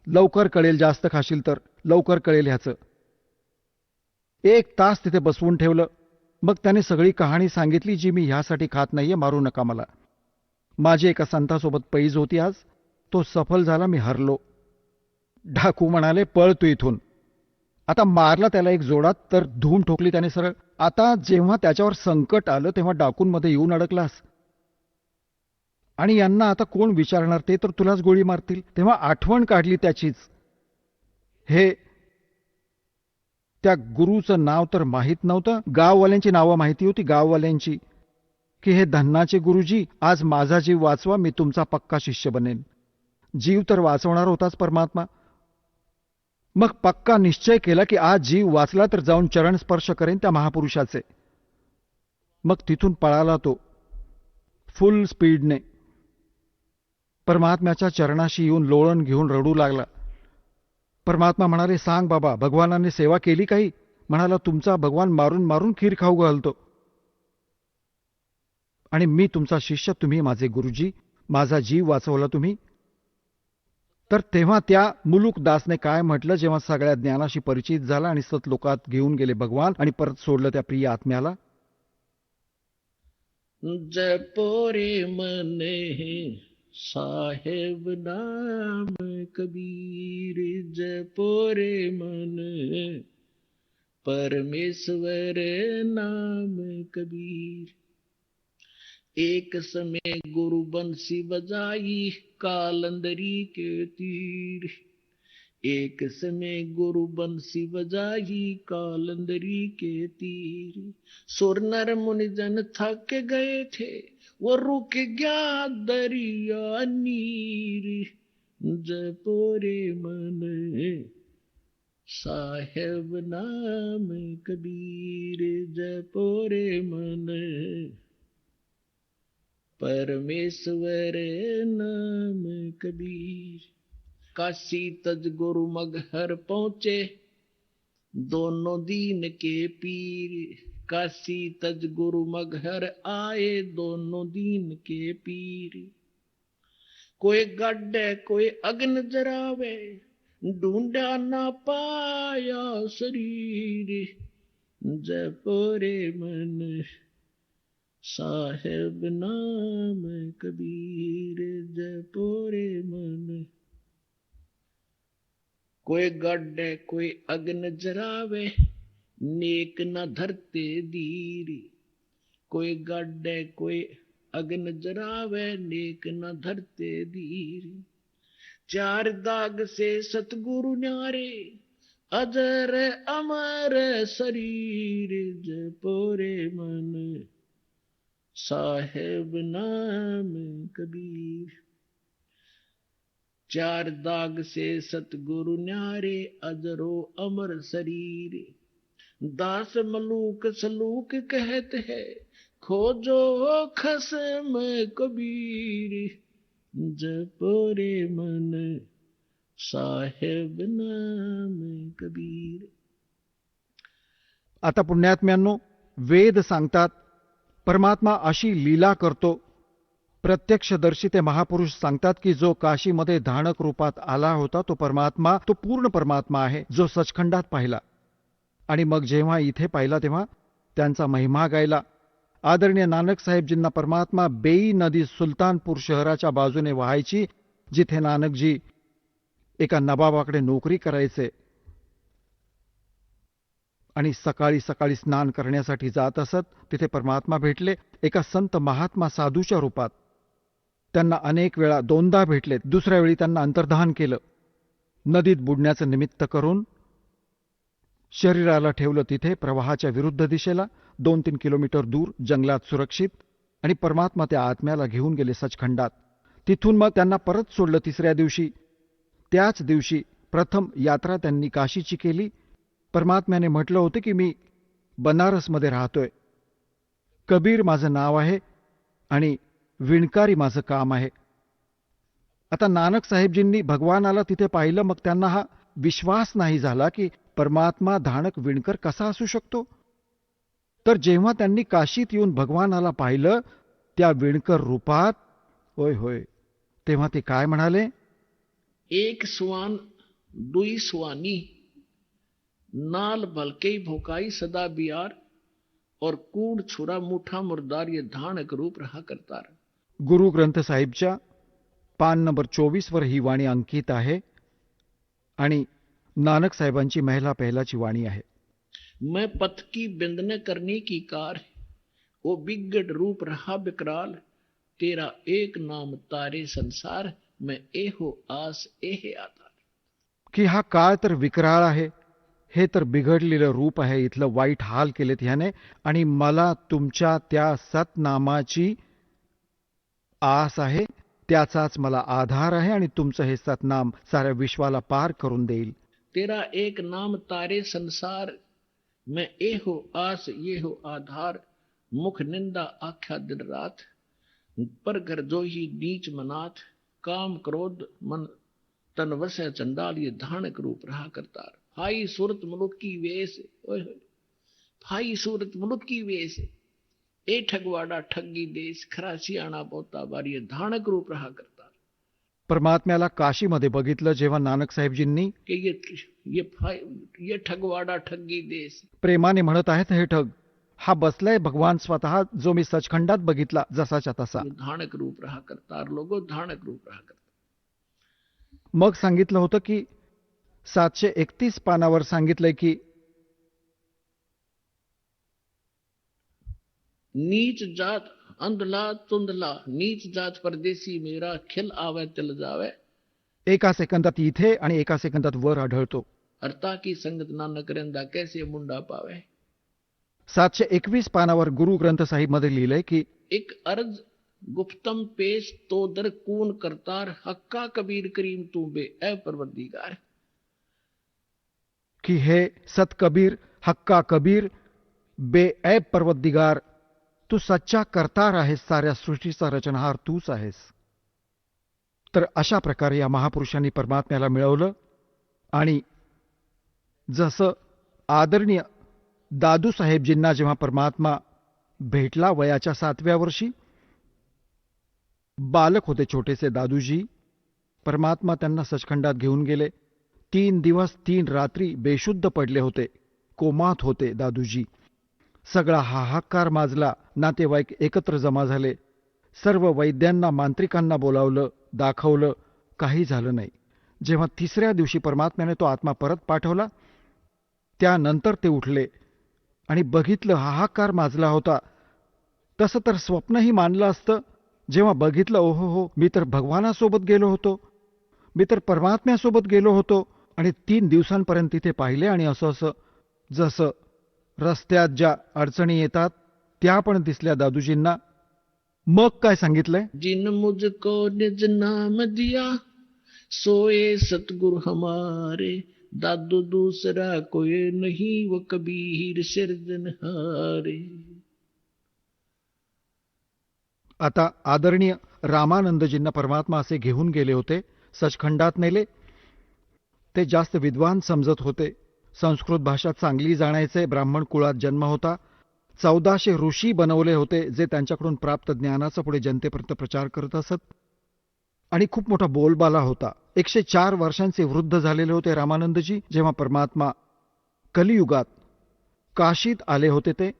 लवकर कळेल, जास्त खाशील तर लवकर कळेल ह्याचं. 1 तास तिथे बसवून ठेवलं. मग त्याने सगळी कहाणी सांगितली, जी मी ह्यासाठी खात नाहीये, मारू नका मला. माझी एका संतासोबत पैज होती आज, तो सफल झाला, मी हरलो. डाकू म्हणाले पळ तू इथून, आता मारला त्याला एक जोडात तर धूम ठोकली त्याने सरळ. आता जेव्हा त्याच्यावर संकट आलं तेव्हा डाकूंमध्ये येऊन अडकलास आणि यांना आता कोण विचारणार, ते तर तुलाच गोळी मारतील. तेव्हा आठवण काढली त्याचीच. हे त्या गुरुचं नाव तर माहीत नव्हतं, गाववाल्यांची नावं माहिती होती, गाववाल्यांची, की हे धन्नाचे गुरुजी, आज माझा जीव वाचवा, मी तुमचा पक्का शिष्य बनेन. जीव तर वाचवणार होताच परमात्मा. मग पक्का निश्चय केला की आज जीव वाचला तर जाऊन चरण स्पर्श करेन त्या महापुरुषाचे. मग तिथून पळाला तो फुल स्पीडने. परमात्म्याच्या चरणाशी येऊन लोळण घेऊन रडू लागला. परमात्मा म्हणाले, सांग बाबा, भगवानाने सेवा केली काही? म्हणाला, तुमचा भगवान मारून मारून खीर खाऊ घालतो आणि मी तुमचा शिष्य, तुम्ही माझे गुरुजी, माझा जीव वाचवला तुम्ही. तर तेव्हा त्या मुलूक दासने काय म्हटलं, जेव्हा सगळ्या ज्ञानाशी परिचित झाला आणि सतलोकात घेऊन गेले भगवान आणि परत सोडलं त्या प्रिय आत्म्याला. जपो रे मन साहेब नाम कबीर, जपो रे मन परमेश्वर नाम कबीर. एक समय गुरु बंसी बजाई कालंदरी के तीर, एक समय गुरु बंसी बजाई कालंदरी के तीर. सुर नर मुनि जन थक गए थे, वो रुक गया दरिया नीर. जपो रे मन साहेब नाम कबीर, जपो रे मन परमेश्वर नाम कबीर. काशी तज गुरु मगहर पहुंचे दोनों दीन के पीर, काशी तज गुरु मगहर आए दोनों दीन के पीर. कोई गड्ढे कोई अग्न जरावे, ढूंढा ना पाया शरीर. जपो रे मन साहेब नाम कबीर, जपो रे मन. कोई गड्ढे कोई अग्न जरावे, नेक न धरते धीर. कोई गड्ढे कोई अग्न जरावे, नेक न धरते धीर. चार दाग से सतगुरु न्यारे, अजर अमर शरीर. जपो रे मन साहेब नाम कबीर. चार दाग से सतगुरु न्यारे, अजरो अमर शरीर. दास मलूक सलूक कहते हैं, खोजो खसम कबीर. जपो रे मन साहेब नाम कबीर. आता पुण्यात्म्यांनो, वेद सांगतात परमात्मा अशी लीला करतो. प्रत्यक्षदर्शी ते महापुरुष सांगतात की जो काशीमध्ये धानक रूपात आला होता तो परमात्मा, तो पूर्ण परमात्मा आहे जो सचखंडात पाहिला. आणि मग जेव्हा इथे पाहिला तेव्हा त्यांचा महिमा गायला. आदरणीय नानक साहेबजींना परमात्मा बेई नदी सुलतानपूर शहराच्या बाजूने वाहायची, जिथे नानकजी एका नबाबाकडे नोकरी करायचे आणि सकाळी सकाळी स्नान करण्यासाठी जात असत. तिथे परमात्मा भेटले एका संत महात्मा साधूच्या रूपात. त्यांना अनेक वेळा, दोनदा भेटले. दुसऱ्या वेळी त्यांना अंतर्धान केलं. नदीत बुडण्याचं निमित्त करून शरीराला ठेवलं तिथे प्रवाहाच्या विरुद्ध दिशेला 2-3 किलोमीटर दूर जंगलात सुरक्षित. आणि परमात्मा त्या आत्म्याला घेऊन गेले सचखंडात. तिथून मग त्यांना परत सोडलं तिसऱ्या दिवशी. त्याच दिवशी प्रथम यात्रा त्यांनी काशीची केली. परमात्म्याने म्हटलं होतं की मी बनारसमध्ये राहतोय, कबीर माझं नाव आहे आणि विणकारी माझं काम आहे. आता नानक साहेबजींनी भगवानाला तिथे पाहिलं. मग त्यांना हा विश्वास नाही झाला की परमात्मा धानक विणकर कसा असू शकतो. तर जेव्हा त्यांनी काशीत येऊन भगवानाला पाहिलं त्या विणकर रूपात, होय होय, तेव्हा ते काय म्हणाले, एक स्वान दुई स्वानी, नाल भलके भोकाई सदा बियार, और कूड़ छुरा मुठा मुर्दार, ये धानक रूप रहा करतार. गुरु ग्रंथ साहिबच्या पान नंबर 24 वर ही वाणी अंकित आहे. आणि नानक साहेबांची महिला पहलाची वाणी आहे. मैं पथ की बिंदने करने की कार ओ बिगड़ रूप रहा विकराल तेरा एक नाम तारे संसार मैं एहो आस एहे आधार. की हा काळ तर विकराळ आहे, हे तर बिघडलेलं रूप आहे, इथलं वाईट हाल केलेत ह्याने, आणि मला तुमच्या त्या सतनामाची आस आहे, त्याचाच मला आधार आहे, आणि तुमचं हे सतनाम साऱ्या विश्वाला पार करून देईल. तेरा एक नाम तारे संसार मैं एहो आस ये हो आधार मुख निंदा आख्या दिन रात पर घर जो ही नीच मनाथ काम क्रोध मन तन वसै चंडाल ये धानक रूप रहा करतार. भाई सूरत मुलुक की वेश ओए होए भाई सूरत मुलुक की वेश ए ठगवाडा ठगी देश खरा सियाणा पोता बार ये धानक रूप रहा करतार. परमात्म्याला काशीमध्ये बघितलं जेव्हा नानक साहेबजींनी, कि ये ठगवाडा ठगी देश. प्रेमाने म्हणत आहेत, हे ठग, हा बसलाय भगवान स्वतः, जो मी सचखंडात बघितला जसाच्या तसा. ये धानक रूप रहा करतार लोगो धानक रूप रहा करतार. मग सांगितलं होतं की 731 पानावर सांगितलंय की नीच जात अंधला तुंदला नीच जात परदेशी मेरा खिल आवे तिल जावे एका सेकंदात इथे आणि एका सेकंदात वर आढळतो. अर्ता की संगत ना न करेंदा कैसे मुंडा पावे. 721 पानावर गुरु ग्रंथ साहिब मध्ये लिहिलंय की एक अर्ज गुप्तम पेश तो दर कून करतार हक्का कबीर करीम तू बे ए परवरदिगार. की हे सत कबीर, हक्का कबीर, बेऐब पर्वतदिगार, तू सच्चा करतार आहेस, साऱ्या सृष्टीचा रचनहार तूच आहेस. तर अशा प्रकारे या महापुरुषांनी परमात्म्याला मिळवलं. आणि जसं आदरणीय दादू साहेबजींना जेव्हा परमात्मा भेटला वयाच्या 7व्या वर्षी, बालक होते छोटेसे दादूजी, परमात्मा त्यांना सचखंडात घेऊन गेले. 3 दिवस 3 रात्री बेशुद्ध पडले होते, कोमात होते दादूजी. सगळा हाहाकार माजला, नातेवाईक एकत्र जमा झाले, सर्व वैद्यांना मांत्रिकांना बोलावलं, दाखवलं, काही झालं नाही. जेव्हा 3ऱ्या दिवशी परमात्म्याने तो आत्मा परत पाठवला, त्यानंतर ते उठले आणि बघितलं हाहाकार माजला होता. तसं तर स्वप्नही मानलं असतं. जेव्हा बघितलं, ओहो हो, मी तर भगवानासोबत गेलो होतो, मी तर परमात्म्यासोबत गेलो होतो. आणि 3 दिवसांपर्यंत तिथे पाहिले, आणि असं जसं रस्त्यात ज्या अडचणी येतात त्या पण दिसल्या दादूजींना. मग काय सांगितलंय, जिन मुझको निज नाम दिया सोए सतगुरु हमारे दादू दूसरा कोई नहीं वो कबीर सिरजनहारे. आता आदरणीय रामानंदजींना परमात्मा असे घेऊन गेले होते, सचखंडात नेले. ते जास्त विद्वान समजत होते, संस्कृत भाषा चांगली जाणायचे, ब्राह्मण कुळात जन्म होता. 1400 ऋषी बनवले होते, जे त्यांच्याकडून प्राप्त ज्ञानाचा पुढे जनतेपर्यंत प्रचार करत असत. आणि खूप मोठा बोलबाला होता. 104 वर्षांचे वृद्ध झालेले होते रामानंदजी जेव्हा परमात्मा कलियुगात काशीत आले होते. ते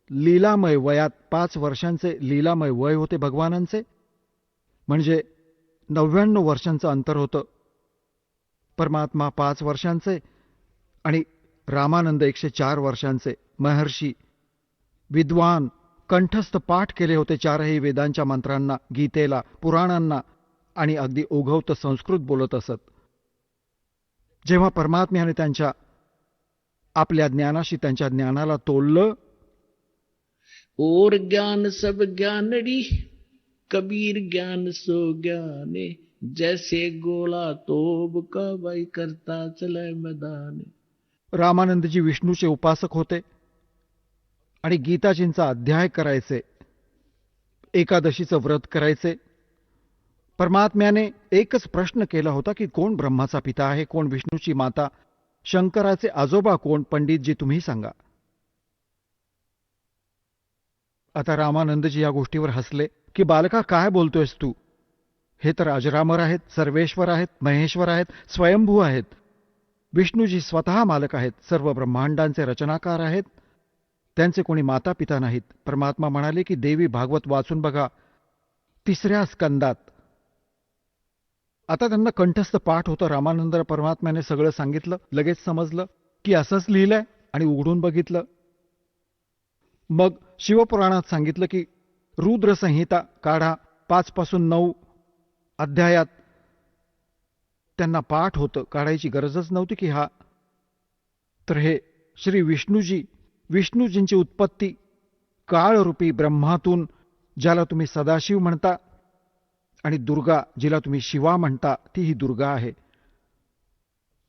लीलामय वयात 5 वर्षांचे लीलामय वय होते भगवानांचे, म्हणजे 99 वर्षांचं अंतर होतं. परमात्मा 5 वर्षांचे आणि रामानंद 104 वर्षांचे. महर्षी, विद्वान, कंठस्थ पाठ केले होते 4ही वेदांच्या मंत्रांना, गीतेला, पुराणांना, आणि अगदी ओघवतं संस्कृत बोलत असत. जेव्हा परमात्म्याने त्यांच्या आपल्या ज्ञानाशी त्यांच्या ज्ञानाला तोललं, और ज्ञान सब ज्ञानड़ी कबीर ज्ञान सो ज्ञाने जैसे गोला तोब का बाई करता चले मैदान. रामानंदजी विष्णूचे उपासक होते आणि गीताजींचा अध्याय करायचे, एकादशीचं व्रत करायचे. परमात्म्याने एकच प्रश्न केला होता की कोण ब्रह्माचा पिता आहे, कोण विष्णूची माता, शंकराचे आजोबा कोण, पंडितजी तुम्ही सांगा. आता रामानंदजी या गोष्टीवर हसले की बालका काय बोलतोयस तू, हे तर अजरामर आहेत, सर्वेश्वर आहेत, महेश्वर आहेत, स्वयंभू आहेत. विष्णूजी स्वतः मालक आहेत, सर्व ब्रह्मांडांचे रचनाकार आहेत, त्यांचे कोणी माता पिता नाहीत. परमात्मा म्हणाले की देवी भागवत वाचून बघा, 3ऱ्या स्कंदात आता त्यांना कंठस्थ पाठ होतं. रामानंद परमात्म्याने सगळं सांगितलं. लगेच समजलं की असंच लिहिलंय आणि उघडून बघितलं. मग शिवपुराणात सांगितलं की रुद्र संहिता काढा. 5 पासून 9 अध्यायात त्यांना पाठ होतं. काढायची गरजच नव्हती की हा. तर हे श्री विष्णूजींची उत्पत्ती काळरूपी ब्रह्मातून, ज्याला तुम्ही सदाशिव म्हणता, आणि दुर्गा जिला तुम्ही शिवा म्हणता, ती ही दुर्गा आहे.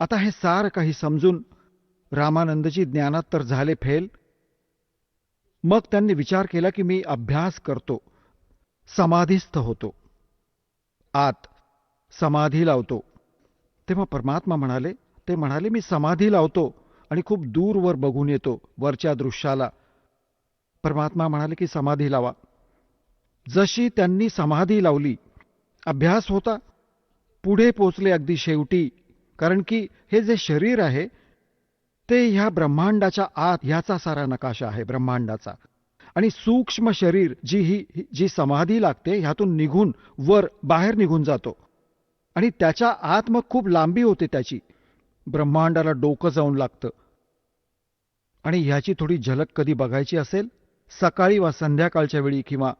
आता हे सार काही समजून रामानंदजी ज्ञानात तर झाले फेल. मग त्यांनी विचार केला की मी अभ्यास करतो, समाधीस्थ होतो, आत समाधी लावतो. तेव्हा परमात्मा म्हणाले मी समाधी लावतो आणि खूप दूरवर बघून येतो वरच्या दृश्याला. परमात्मा म्हणाले की समाधी लावा. जशी त्यांनी समाधी लावली, अभ्यास होता. पुढे पोचले अगदी शेवटी. कारण की हे जे शरीर आहे ते ह्या ब्रह्मांडाच्या आत ह्याचा सारा नकाशा आहे ब्रह्मांडाचा. आणि सूक्ष्म शरीर जी समाधी लागते ह्यातून निघून वर बाहेर निघून जातो. आणि त्याच्या आत मग खूप लांबी होते त्याची. ब्रह्मांडाला डोकं जाऊन लागतं. आणि ह्याची थोडी झलक कधी बघायची असेल, सकाळी वा संध्याकाळच्या वेळी किंवा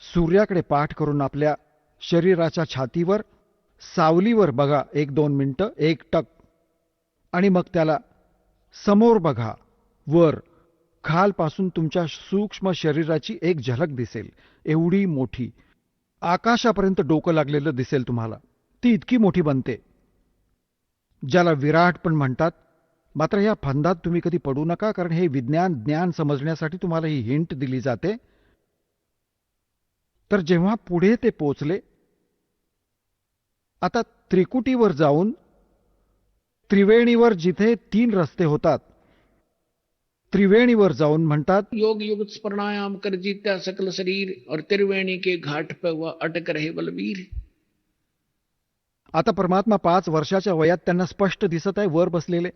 सूर्याकडे पाठ करून आपल्या शरीराच्या छातीवर सावलीवर बघा 1-2 मिनिटं, एकटक. आणि मग त्याला समोर बघा. वर खालपासून तुमच्या सूक्ष्म शरीराची एक झलक दिसेल, एवढी मोठी. आकाशापर्यंत डोकं लागलेलं दिसेल तुम्हाला. ती इतकी मोठी बनते, ज्याला विराट पण म्हणतात. मात्र या फंदात तुम्ही कधी पडू नका, कारण हे ज्ञान समजण्यासाठी तुम्हाला ही हिंट दिली जाते. तर जेव्हा पुढे ते पोचले, आता त्रिकुटीवर जाऊन त्रिवेणीवर जिथे 3 रस्ते होतात, त्रिवेणीवर जाऊन म्हणतात योग युक्त प्राणायाम कर जीत्या सकल शरीर और त्रिवेणी के घाट पर वह अटक रहे बलबीर. आता परमात्मा 5 वर्षाच्या वयात त्यांना स्पष्ट दिसत आहे वर बसलेले.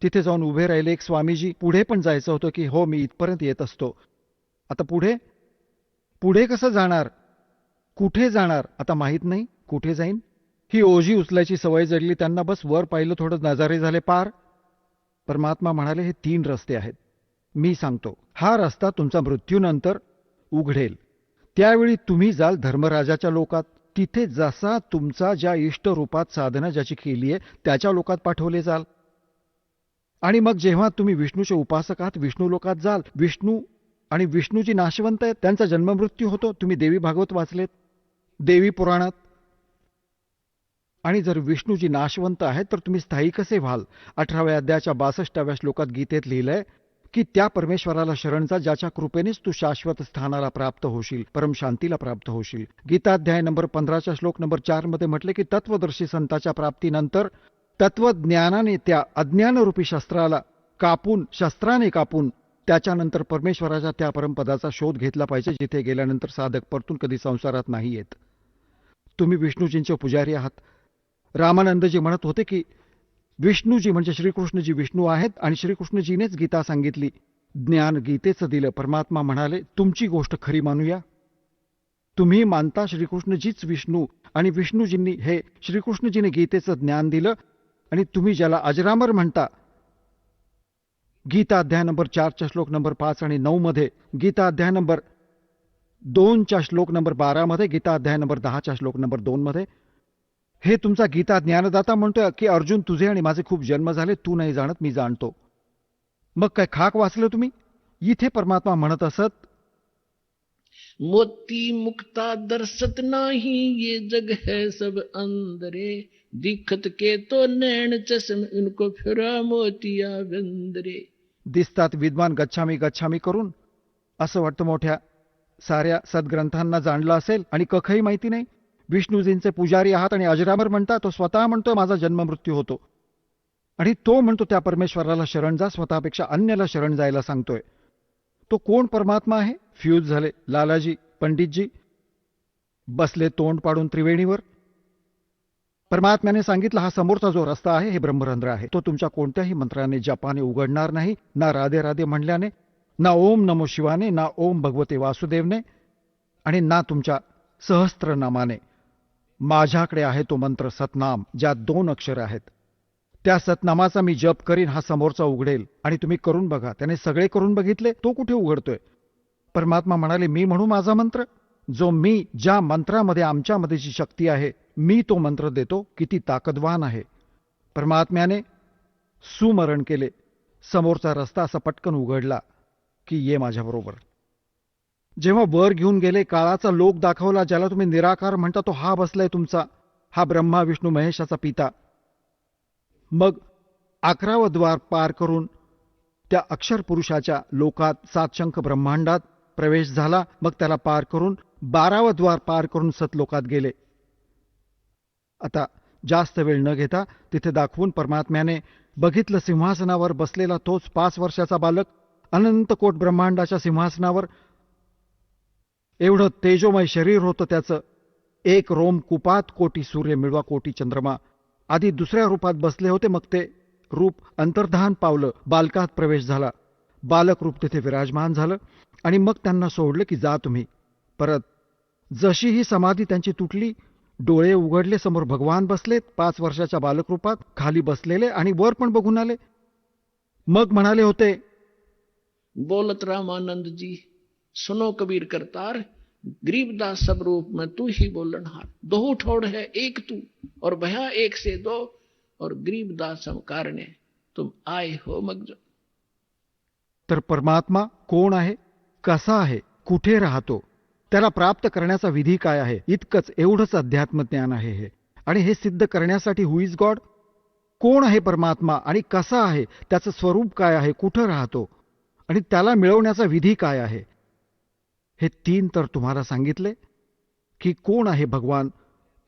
तिथे जाऊन उभे राहिले एक स्वामीजी. पुढे पण जायचं होतं की हो मी इथपर्यंत येत असतो. आता पुढे कसं जाणार, कुठे जाणार आता माहीत नाही. कुठे जाईन. ही ओझी उचलायची सवय जडली त्यांना. बस वर पाहिलं, थोडं नजारे झाले पार. परमात्मा म्हणाले हे 3 रस्ते आहेत. मी सांगतो, हा रस्ता तुमचा मृत्यूनंतर उघडेल. त्यावेळी तुम्ही जाल धर्मराजाच्या लोकात. तिथे जसा तुमचा ज्या इष्टरूपात साधना ज्याची केली आहे त्याच्या लोकात पाठवले जाल. आणि मग जेव्हा तुम्ही विष्णूचे उपासक आहात, विष्णू लोकात जाल. विष्णू आणि विष्णूजी नाशवंत आहेत, त्यांचा जन्ममृत्यू होतो. तुम्ही देवी भागवत वाचलेत, देवी पुराणात. आणि जर विष्णूजी नाशवंत आहेत तर तुम्ही स्थायी कसे व्हाल. 18व्या अध्यायाच्या 62व्या श्लोकात गीतेत लिहिलंय की त्या परमेश्वराला शरण जा ज्याच्या कृपेनेच तू शाश्वत स्थानाला प्राप्त होशील, परमशांतीला प्राप्त होशील. गीताध्याय नंबर 15च्या श्लोक नंबर 4 मध्ये म्हटले की तत्वदर्शी संताच्या प्राप्तीनंतर तत्वज्ञानाने त्या अज्ञानरूपी शस्त्राने कापून त्याच्यानंतर परमेश्वराच्या त्या परमपदाचा शोध घेतला पाहिजे, जिथे गेल्यानंतर साधक परतून कधी संसारात नाही येत. तुम्ही विष्णूजींचे पुजारी आहात. रामानंदजी म्हणत होते की विष्णूजी म्हणजे श्रीकृष्णजी विष्णू आहेत आणि श्रीकृष्णजीनेच गीता सांगितली, ज्ञान गीतेचं दिलं. परमात्मा म्हणाले तुमची गोष्ट खरी मानूया. तुम्ही मानता श्रीकृष्णजीच विष्णू आणि विष्णूजींनी हे श्रीकृष्णजीने गीतेचं ज्ञान दिलं. आणि तुम्ही ज्याला अजरामर म्हणता, गीता अध्याय नंबर 4च्या श्लोक नंबर 5 आणि 9 मध्ये, गीता अध्याय नंबर 2च्या श्लोक नंबर 12 मध्ये, गीता अध्याय नंबर 10च्या श्लोक नंबर 2 मध्ये, हे तुमचा गीता ज्ञानदाता म्हणतोय की अर्जुन तुझे आणि माझे खूप जन्म झाले, तू नाही जाणत, मी जाणतो. मग काय खाक वाचलं तुम्ही. इथे परमात्मा म्हणत असत मोती मुक्ता दर्शत नाही ये जग है सब अंदरे, दिखत के तो नैन चश्म इनको फिरा मोतिया बंदरे. दिसतात विद्वान गच्छामी गच्छामी करून. असं वाटतं मोठ्या साऱ्या सद्ग्रंथांना जाणलं असेल आणि कखही माहिती नाही. विष्णूजींचे पुजारी आहात आणि अजरामर म्हणता. तो स्वतः म्हणतोय माझा जन्म मृत्यू होतो आणि तो म्हणतो त्या परमेश्वराला शरण जा, स्वतःपेक्षा अन्याला शरण जायला सांगतोय. तो कोण परमात्मा आहे. फ्यूज झाले लालाजी पंडितजी. बसले तोंड पाडून त्रिवेणीवर. परमात्म्याने सांगितलं हा समोरचा जो रस्ता आहे हे ब्रह्मरंध्र आहे. तो तुमच्या कोणत्याही मंत्राने जपाने उघडणार नाही, ना राधे राधे म्हणल्याने, ना ओम नमो शिवाने, ना ओम भगवते वासुदेवने आणि ना तुमच्या सहस्त्रनामाने. माझ्याकडे आहे तो मंत्र सतनाम, ज्यात 2 अक्षर आहेत. त्या सतनामाचा मी जप करीन, हा समोरचा उघडेल आणि तुम्ही करून बघा. त्याने सगळे करून बघितले, तो कुठे उघडतोय? परमात्मा म्हणाले, मी म्हणू माझा मंत्र? जो मी, ज्या मंत्रामध्ये आमच्यामध्ये जी शक्ती आहे, मी तो मंत्र देतो, किती ताकदवान आहे. परमात्म्याने सुमरण केले. समोरचा रस्ता असा पटकन उघडला की ये माझ्याबरोबर. जेव्हा वर घेऊन गेले, काळाचा लोक दाखवला, ज्याला तुम्ही निराकार म्हणता, तो हा बसलाय तुमचा, हा ब्रह्मा विष्णू महेशाचा पिता. मग 11वं द्वार पार करून त्या अक्षर पुरुषाच्या लोकात 7 शंख ब्रह्मांडात प्रवेश झाला. मग त्याला पार करून 12वं द्वार पार करून सतलोकात गेले. आता जास्त वेळ न घेता तिथे दाखवून परमात्म्याने बघितलं, सिंहासनावर बसलेला तोच 5 वर्षाचा बालक, अनंत कोट ब्रह्मांडाच्या सिंहासनावर. एवढं तेजोमय शरीर होतं त्याचं. 1 रोम कुपात कोटी सूर्य मिळवा कोटी चंद्रमा. आधी दुसऱ्या रूपात बसले होते, मग ते रूप अंतर्धान पावलं, बालकात प्रवेश झाला. बालक रूप तिथे विराजमान झालं आणि मग त्यांना सोडलं की जा तुम्ही परत. जशी ही समाधी त्यांची तुटली, डोळे उघडले, समोर भगवान बसलेत 5 वर्षाच्या बालक रूपात, खाली बसलेले आणि वर पण बघून आले. मग म्हणाले होते, बोलत रामानंद जी, सुनो कबीर करतार, गरीबदास सब रूप में तू ही बोलनहार. 2 ठोड़ है एक तू और भया 1 से 2, और गरीबदास हम कारणे तुम आए हो मगज. तर परमात्मा कोण आहे, कसा आहे, कुठे राहतो, त्याला प्राप्त करण्याचा विधी काय आहे, इतकंच, एवढंच अध्यात्मज्ञान आहे हे. आणि हे सिद्ध करण्यासाठी हु इज गॉड, कोण आहे परमात्मा आणि कसा आहे, त्याचं स्वरूप काय आहे, कुठं राहतो आणि त्याला मिळवण्याचा विधी काय आहे, हे 3 तर तुम्हाला सांगितले. की कोण आहे भगवान,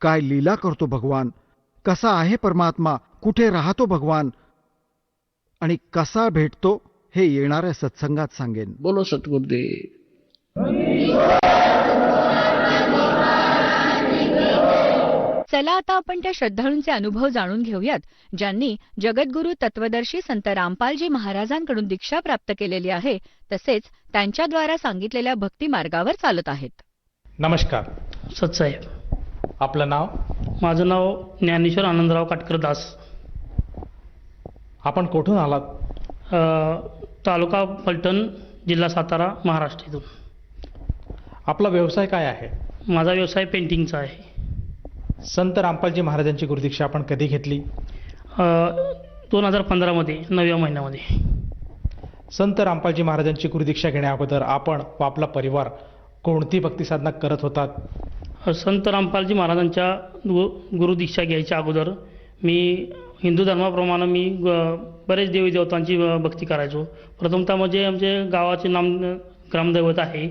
काय लीला करतो भगवान, कसा आहे परमात्मा, कुठे राहतो भगवान आणि कसा भेटतो, हे येणाऱ्या सत्संगात सांगेन. बोलो सतगुरुदेव. चला आता आपण त्या श्रद्धाळूंचे अनुभव जाणून घेऊयात, ज्यांनी जगद्गुरू तत्वदर्शी संत रामपालजी महाराजांकडून दीक्षा प्राप्त केलेली आहे, तसेच त्यांच्याद्वारा सांगितलेल्या भक्ती मार्गावर चालत आहेत. नमस्कार. सतसाहेब. आपलं नाव? माझं नाव ज्ञानेश्वर आनंदराव काटकर दास. आपण कुठून आलात? तालुका फलटण, जिल्हा सातारा, महाराष्ट्र इथून. आपला व्यवसाय काय आहे? माझा व्यवसाय पेंटिंगचा आहे. संत रामपालजी महाराजांची गुरुदीक्षा आपण कधी घेतली? 2015 मध्ये, 9व्या महिन्यामध्ये. संत रामपालजी महाराजांची गुरुदीक्षा घेण्या अगोदर आपण व आपला परिवार कोणती भक्ती साधना करत होतात? संत रामपालजी महाराजांच्या गुरुदीक्षा घ्यायच्या अगोदर मी हिंदू धर्माप्रमाणे मी बरेच देवी देवतांची भक्ती करायचो. प्रथमतः म्हणजे आमचे गावाचे नाम ग्रामदैवत आहे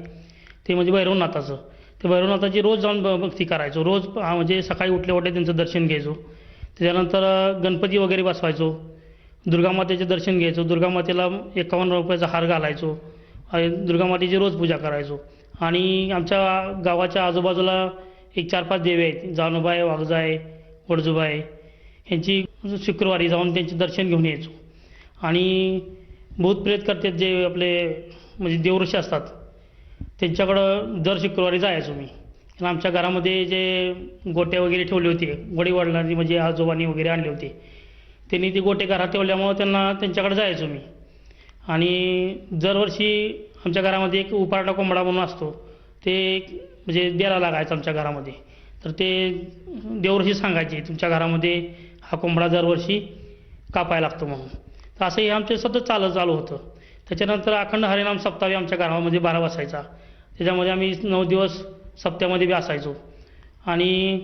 ते म्हणजे भैरवनाथाचं. ते भैरवनाथाची रोज जाऊन भक्ती करायचो. रोज म्हणजे सकाळी उठल्या उठल्या त्यांचं दर्शन घ्यायचो. त्याच्यानंतर गणपती वगैरे बसवायचो. दुर्गामातेचे दर्शन घ्यायचो. दुर्गामातेला 51 रुपयाचा हार घालायचो. दुर्गामातेची रोज पूजा करायचो. आणि आमच्या गावाच्या आजूबाजूला एक 4-5 देवी आहेत, जानूबाई, वाघजाई, वडजूबाई, यांची शुक्रवारी जाऊन त्यांचे दर्शन घेऊन यायचो. आणि भूतप्रेत करतात जे आपले म्हणजे देवऋषी असतात, त्यांच्याकडं दर शुक्रवारी जायचो मी. आणि आमच्या घरामध्ये जे गोटे वगैरे ठेवले होते, वडीवडिलांनी म्हणजे आजोबांनी वगैरे आणले होते, त्यांनी ते गोटे घरात ठेवल्यामुळं त्यांच्याकडे जायचो मी. आणि दरवर्षी आमच्या घरामध्ये एक उपारटा कोंबडा म्हणून असतो, ते म्हणजे द्यायला लागायचं आमच्या घरामध्ये. तर ते देवऋषी सांगायचे तुमच्या घरामध्ये हा कोंबडा दरवर्षी कापायला लागतो म्हणून. तर असं हे आमचे सतत चालू होतं. त्याच्यानंतर अखंड हरिनाम सप्ताह आमच्या घरामध्ये 12 बसायचा. त्याच्यामध्ये आम्ही 9 दिवस सप्त्यामध्ये बी असायचो. आणि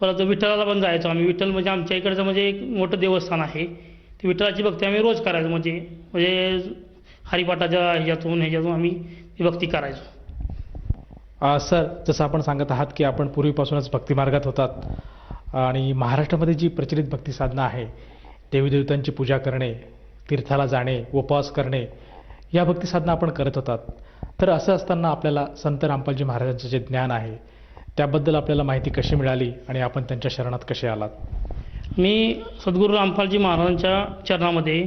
परत विठ्ठलाला पण जायचो आम्ही. विठ्ठल म्हणजे आमच्या इकडचं म्हणजे एक मोठं देवस्थान आहे. ती विठ्ठलाची भक्ती आम्ही रोज करायचो. म्हणजे हरिपाठाच्या ह्याच्यातून आम्ही ती भक्ती करायचो. सर, जसं आपण सांगत आहात की आपण पूर्वीपासूनच भक्तिमार्गात होतात आणि महाराष्ट्रामध्ये जी प्रचलित भक्ती साधना आहे, देवी देवतांची पूजा करणे, तीर्थाला जाणे, उपवास करणे, या भक्ती साधना आपण करत होतात. तर असं असताना आपल्याला संत रामपालजी महाराजांचं जे ज्ञान आहे त्याबद्दल आपल्याला माहिती कशी मिळाली आणि आपण त्यांच्या शरणात कसे आलात? मी सद्गुरू रामपालजी महाराजांच्या चरणामध्ये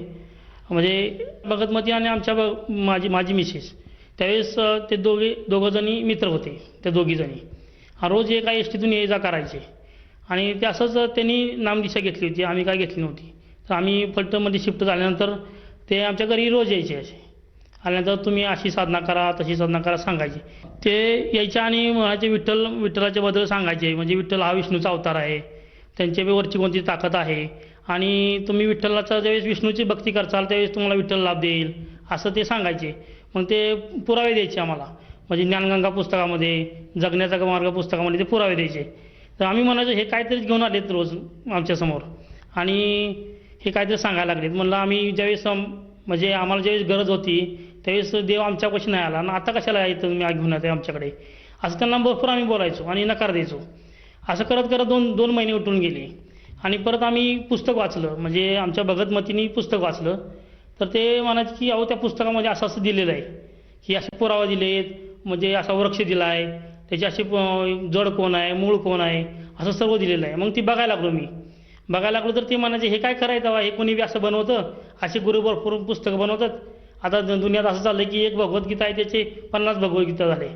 म्हणजे भगतमती आणि माझी मिसेस त्यावेळेस ते दोघंजणी मित्र होते. त्या दोघीजणी रोज एका एसटीतून ये जा करायचे. आणि ते असंच त्यांनी नामदिशा घेतली होती, आम्ही काय घेतली नव्हती. तर आम्ही फलटणमध्ये शिफ्ट झाल्यानंतर ते आमच्या घरी रोज यायचे. असे आल्यानंतर तुम्ही अशी साधना करा, तशी साधना करा सांगायचे. ते यायचे आणि म्हणायचे विठ्ठलाच्या बद्दल सांगायचे. म्हणजे विठ्ठल हा विष्णूचा अवतार आहे, त्यांच्या वरची कोणती ताकद आहे आणि तुम्ही विठ्ठलाचा ज्यावेळेस विष्णूची भक्ती करचाल त्यावेळेस तुम्हाला विठ्ठल लाभ देईल, असं ते सांगायचे. मग ते पुरावे द्यायचे आम्हाला. म्हणजे ज्ञानगंगा पुस्तकामध्ये, जगण्याचा मार्ग पुस्तकामध्ये ते पुरावे द्यायचे. तर आम्ही म्हणायचो हे काहीतरी घेऊन आलेत रोज आमच्यासमोर आणि हे काहीतरी सांगायला लागलेत. म्हणलं आम्ही ज्यावेळेस म्हणजे आम्हाला ज्यावेळेस गरज होती त्यावेळेस देव आमच्यापाशी नाही आला आणि आता कशाला येतं तुम्ही घेऊन येते आमच्याकडे, असं त्यांना भरपूर आम्ही बोलायचो आणि नकार द्यायचो. असं करत करत दोन महिने उठून गेले आणि परत आम्ही पुस्तक वाचलं. म्हणजे आमच्या भगतमतीने पुस्तक वाचलं. तर ते म्हणायचे की अहो त्या पुस्तकामध्ये असं असं दिलेलं आहे की असे पुरावा दिलेत, म्हणजे असा वृक्ष दिला आहे, त्याची अशी जड कोण आहे, मूळ कोण आहे, असं सर्व दिलेलं आहे. मग ती बघायला लागलो तर ते म्हणायचे हे काय करायचं हे कोणी बी असं बनवतं, असे गुरु भरपूर पुस्तकं बनवतात. आता दुनियात असं चाललं की एक भगवद्गीता आहे त्याचे 50 भगवद्गीता झाले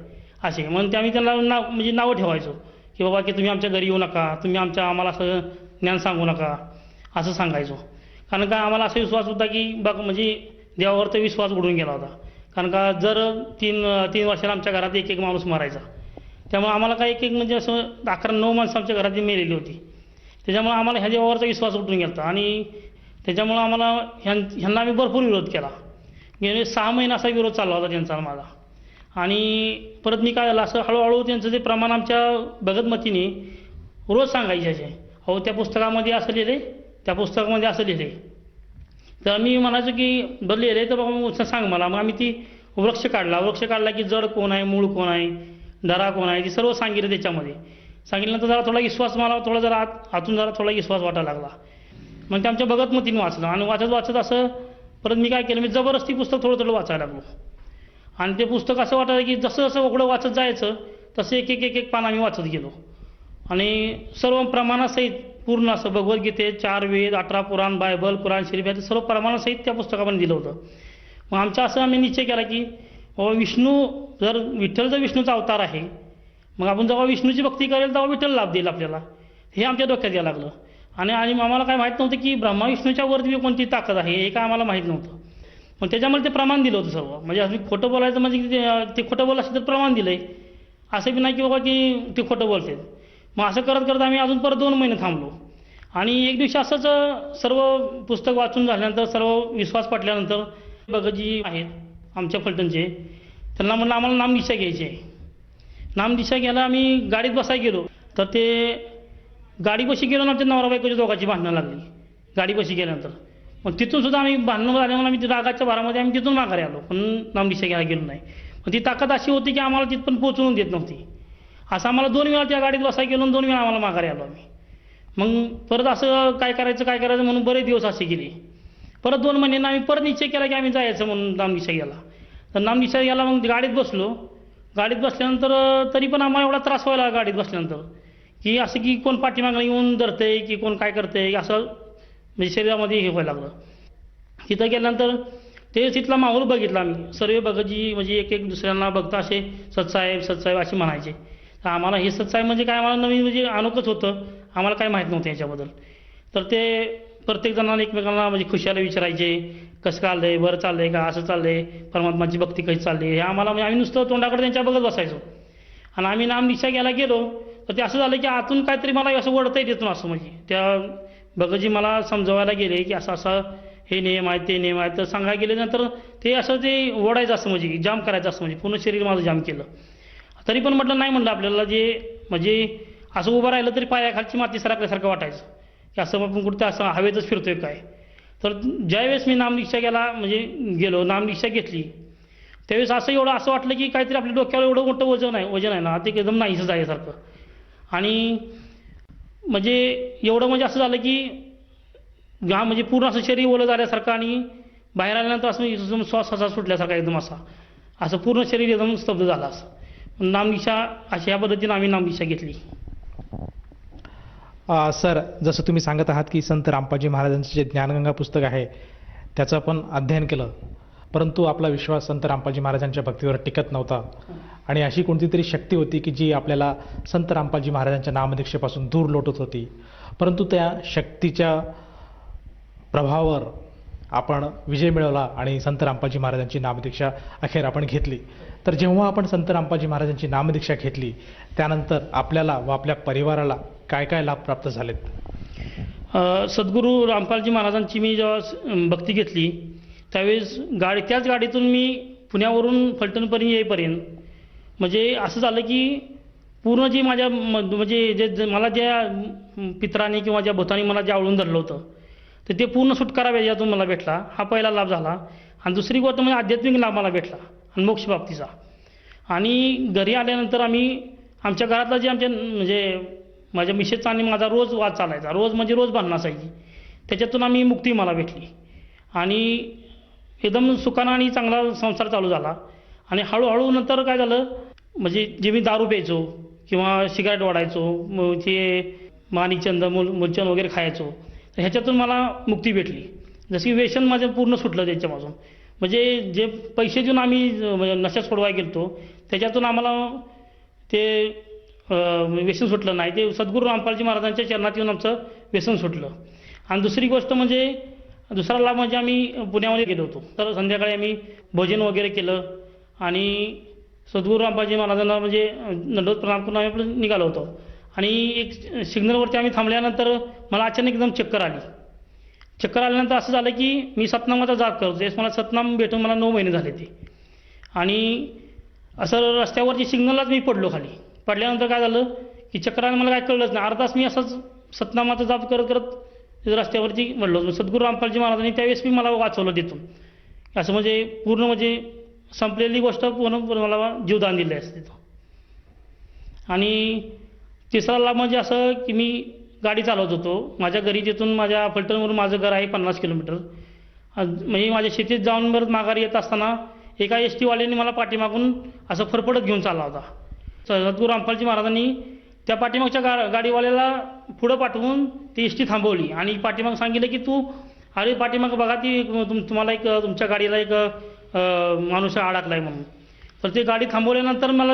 असे. म्हणून ते आम्ही त्यांना म्हणजे नावं ठेवायचो की बाबा की तुम्ही आमच्या घरी येऊ नका, तुम्ही आम्हाला असं ज्ञान सांगू नका, असं सांगायचो. कारण का आम्हाला असा विश्वास होता की म्हणजे देवावर तर विश्वास उडून गेला होता. कारण का जर तीन वर्षाला आमच्या घरात एक माणूस मरायचा, त्यामुळे आम्हाला काय एक म्हणजे असं 11-9 माणसं आमच्या घरात मेलेली होती. त्याच्यामुळे आम्हाला ह्या देवावरचा विश्वास उठून गेला होता आणि त्याच्यामुळं आम्हाला ह्यांना आम्ही भरपूर विरोध केला. गेले 6 महिने असा विरोध चालला होता त्यांचा माझा. आणि परत मी काय झालं असं हळूहळू त्यांचं जे प्रमाण आमच्या भगतमतीने रोज सांगायचे असे, अहो त्या पुस्तकामध्ये असं लिहिले, त्या पुस्तकामध्ये असं लिहिले. तर मी म्हणायचो की बरं लिहिले तर बाबा सांग मला. मग आम्ही ती वृक्ष काढला की जड कोण आहे, मूळ कोण आहे, डरा कोण आहे, ती सर्व सांगितलं त्याच्यामध्ये. सांगितल्यानंतर जरा थोडा विश्वास मला आतून थोडा विश्वास वाटायला लागला. मग ते आमच्या भगतमतीने वाचलं आणि वाचत असं परत मी काय केलं, मी जबरदस्ती पुस्तक थोडं वाचायला लागलो. आणि ते पुस्तक असं वाटायचं की जसं जसं उघडं वाचत जायचं तसं एक पान आम्ही वाचत गेलो. आणि सर्व प्रमाणासहित पूर्ण असं भगवद्गीतेत 4 वेद, 18 पुराण, बायबल, कुराण शरीफ याचं सर्व प्रमाणासहित त्या पुस्तकामध्ये दिलं होतं. मग आमच्या असं आम्ही निश्चय केला की विठ्ठल जर विष्णूचा अवतार आहे, मग आपण जेव्हा विष्णूची भक्ती करेल तेव्हा विठ्ठल लाभ देईल आपल्याला, हे आमच्या डोक्यात यायला लागलं. आणि आम्हाला काय माहीत नव्हतं की ब्रह्मा विष्णूच्या वरती कोणती ताकद आहे हे काय आम्हाला माहीत नव्हतं. मग त्याच्यामुळे ते प्रमाण दिलं होतं सर्व. म्हणजे आम्ही खोटं बोलायचं म्हणजे ते खोटं बोललं असेल तर प्रमाण दिलं आहे, असं बी नाही की बाबा की ते खोटं बोलते. मग असं करत आम्ही अजून परत 2 महिने थांबलो. आणि एक दिवशी असंच सर्व पुस्तक वाचून झाल्यानंतर, सर्व विश्वास पटल्यानंतर भगतजी आहेत आमच्या फलटणचे, त्यांना म्हणलं आम्हाला नामदीक्षा घ्यायची आहे. नामदीक्षा घ्यायला आम्ही गाडीत बसायला गेलो. तर ते गाडीपाशी गेलो ना, आमच्या नवरा बायकोच्या दोघांची भांडणं लागली गाडीपाशी गेल्यानंतर. मग तिथून सुद्धा आम्ही भांडणं झाल्यामुळे आम्ही रागाच्या भारामध्ये आम्ही तिथून माघारी आलो, पण नामदीक्षा घ्यायला गेलो नाही. मग ती ताकद अशी होती की आम्हाला तिथपर्यंत पोहोचवून देत नव्हती. असं आम्हाला 2 वेळा त्या गाडीत बसायला गेलो आणि 2 वेळा आम्हाला माघारी आलो आम्ही. मग परत असं काय करायचं म्हणून बरेच दिवस असे गेले. परत 2 महिन्यांना आम्ही परत निश्चय केला की आम्ही जायचं म्हणून नामदीक्षा घ्यायला. तर नामदीक्षा घ्यायला मग गाडीत बसलो. गाडीत बसल्यानंतर तरी पण आम्हाला एवढा त्रास व्हायला गाडीत बसल्यानंतर की असं की कोण पाठीमागं येऊन धरतंय की कोण काय करतंय, असं म्हणजे शरीरामध्ये हे व्हायला लागलं. तिथं गेल्यानंतर तिथला माहोल बघितला आम्ही. सर्व भगतजी म्हणजे एक दुसऱ्यांना बघता असे सतसाहेब असे म्हणायचे. तर आम्हाला हे सतसाहेब म्हणजे काय, आम्हाला नवीन म्हणजे अनोखंच होतं, आम्हाला काय माहीत नव्हतं याच्याबद्दल. तर ते प्रत्येक जणांना एकमेकांना म्हणजे खुशाला विचारायचे, कसं चाललंय, बरं चाललंय का, असं चाललंय, परमात्माची भक्ती कशी चालली, हे आम्हाला म्हणजे आम्ही नुसतं तोंडाकडे त्यांच्या बघत बसायचो. आणि आम्ही नामदीक्षा घ्यायला गेलो तर ते असं झालं की आतून काहीतरी मला असं ओढता येत असं, म्हणजे त्या भगतजी मला समजवायला गेले की असं हे नियम आहेत, ते नियम आहेत. तर सांगायला गेल्यानंतर ते असं ते ओढायचं असं, म्हणजे जाम करायचं असं, म्हणजे पूर्ण शरीर माझं जाम केलं. तरी पण म्हटलं नाही, म्हणलं आपल्याला म्हणजे असं उभं राहिलं तरी पायाखालची माती सरकल्यासारखं वाटायचं की असं आपण कुठं असं हवेतच फिरतोय काय. तर ज्यावेळेस मी नामदीक्षा गेलो नामदीक्षा घेतली, त्यावेळेस असं वाटलं की काहीतरी आपल्या डोक्यावर एवढं मोठं वजन आहे ना, ते एकदम नाहीसं जायसारखं. आणि म्हणजे एवढं म्हणजे असं झालं की म्हणजे पूर्ण असं शरीर ओलं झाल्यासारखं आणि बाहेर आल्यानंतर असं श्वास असा सुटल्यासारखा एकदम असं पूर्ण शरीर एकदम स्तब्ध झालं. असं नामदीक्षा अशा या पद्धतीनं आम्ही नामदीक्षा घेतली. सर, जसं तुम्ही सांगत आहात की संत रामपालजी महाराजांचं जे ज्ञानगंगा पुस्तक आहे त्याचं आपण अध्ययन केलं, परंतु आपला विश्वास संत रामपालजी महाराजांच्या भक्तीवर टिकत नव्हता आणि अशी कोणती तरी शक्ती होती की जी आपल्याला संत रामपालजी महाराजांच्या नामदीक्षेपासून दूर लोटत होती. परंतु त्या शक्तीच्या प्रभावावर आपण विजय मिळवला आणि संत रामपालजी महाराजांची नामदीक्षा अखेर आपण घेतली. तर जेव्हा आपण संत रामपालजी महाराजांची नामदीक्षा घेतली त्यानंतर आपल्याला व आपल्या परिवाराला काय काय लाभ प्राप्त झालेत? सद्गुरू रामपालजी महाराजांची मी जेव्हा भक्ती घेतली त्यावेळेस त्याच गाडीतून मी पुण्यावरून फलटणपर्यंत येईपर्यंत म्हणजे असं झालं की पूर्ण जी माझ्या म्हणजे जे मला ज्या पितरांनी किंवा ज्या भूतांनी मला जे आवळून धरलं होतं तर ते पूर्ण सुटकारा याच्यातून मला भेटला. हा पहिला लाभ झाला. आणि दुसरी गोष्ट म्हणजे आध्यात्मिक लाभ मला भेटला आणि मोक्षप्राप्तीचा. आणि घरी आल्यानंतर आम्ही आमच्या घरातला जे आमच्या म्हणजे माझ्या मिसेसचा आणि माझा रोज वाद चालायचा. रोज म्हणजे रोज भांडणं असायची. त्याच्यातून आम्ही मुक्ती मला भेटली आणि एकदम सुखानं आणि चांगला संसार चालू झाला. आणि हळूहळू नंतर काय झालं म्हणजे जे मी दारू प्यायचो किंवा सिगारेट ओढायचो ते माणिकचंद मुलचंद वगैरे खायचो तर ह्याच्यातून मला मुक्ती भेटली. जशी व्यसन माझं पूर्ण सुटलं त्याच्यापासून. म्हणजे जे पैसे देऊन आम्ही नशा सोडवायला गेलतो त्याच्यातून आम्हाला ते व्यसन सुटलं नाही. ते सद्गुरू रामपालजी महाराजांच्या चरणात येऊन आमचं व्यसन सुटलं. आणि दुसरी गोष्ट म्हणजे दुसरा लाभ म्हणजे आम्ही पुण्यामध्ये गेलो होतो. तर संध्याकाळी आम्ही भोजन वगैरे केलं आणि सद्गुरू रामपालजी महाराजांना म्हणजे दंडवत प्रणाम करून आम्ही निघालो होतो. आणि एक सिग्नलवरती आम्ही थांबल्यानंतर मला अचानक एकदम चक्कर आली. चक्कर आल्यानंतर असं झालं की मी सतनामाचा जाप करतो. त्यावेळेस मला सतनाम भेटून मला 9 महिने झाले ते. आणि असं रस्त्यावरती सिग्नललाच मी पडलो खाली. पडल्यानंतर काय झालं की चक्कर आलं मला काय कळलंच नाही. अर्धा तास मी असंच सतनामाचा जाप करत करत रस्त्यावरती पडलो. सद्गुरू रामपालजी महाराजांनी त्यावेळेस मी मला वाचवलं तिथून. असं म्हणजे पूर्ण म्हणजे संपलेली गोष्ट पूर्ण मला जीवदान दिलं आहे तिथं. आणि तिसरा लाभ म्हणजे असं की मी गाडी चालवत होतो. माझ्या घरी तिथून माझ्या फलटणवरून माझं घर आहे 50 किलोमीटर. म्हणजे माझ्या शेतीत जाऊन परत माघारी येत असताना एका ST वाल्याने मला पाठीमागून असं फरफडत घेऊन चालला होता. सद्गुरू रामपालजी महाराजांनी त्या पाठीमागच्या गाडीवाल्याला पुढं पाठवून ती ST थांबवली आणि पाठीमाग सांगितलं की तू अरे पाठीमाग बघा ती तुम्हाला एक तुमच्या गाडीला एक माणूस अडकला आहे म्हणून. तर ते गाडी थांबवल्यानंतर मला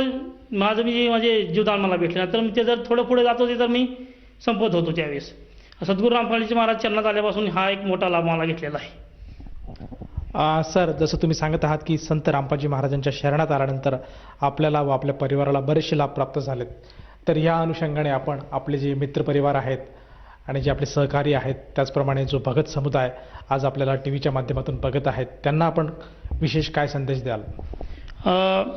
माझे जीवदान मला भेटले. नंतर मी ते जर थोडं पुढे जात होते तर मी संपत होतो त्यावेळेस. सद्गुरू रामपालजी महाराज चरणात आल्यापासून हा एक मोठा लाभ मला घेतलेला आहे. सर, जसं तुम्ही सांगत आहात की संत रामपालजी महाराजांच्या शरणात आल्यानंतर आपल्याला व आपल्या परिवाराला बरेचसे लाभ प्राप्त झालेत. तर या अनुषंगाने आपण आपले जे मित्रपरिवार आहेत आणि जे आपले सहकारी आहेत त्याचप्रमाणे जो भगत समुदाय आज आपल्याला TVच्या माध्यमातून बघत आहेत त्यांना आपण विशेष काय संदेश द्याल?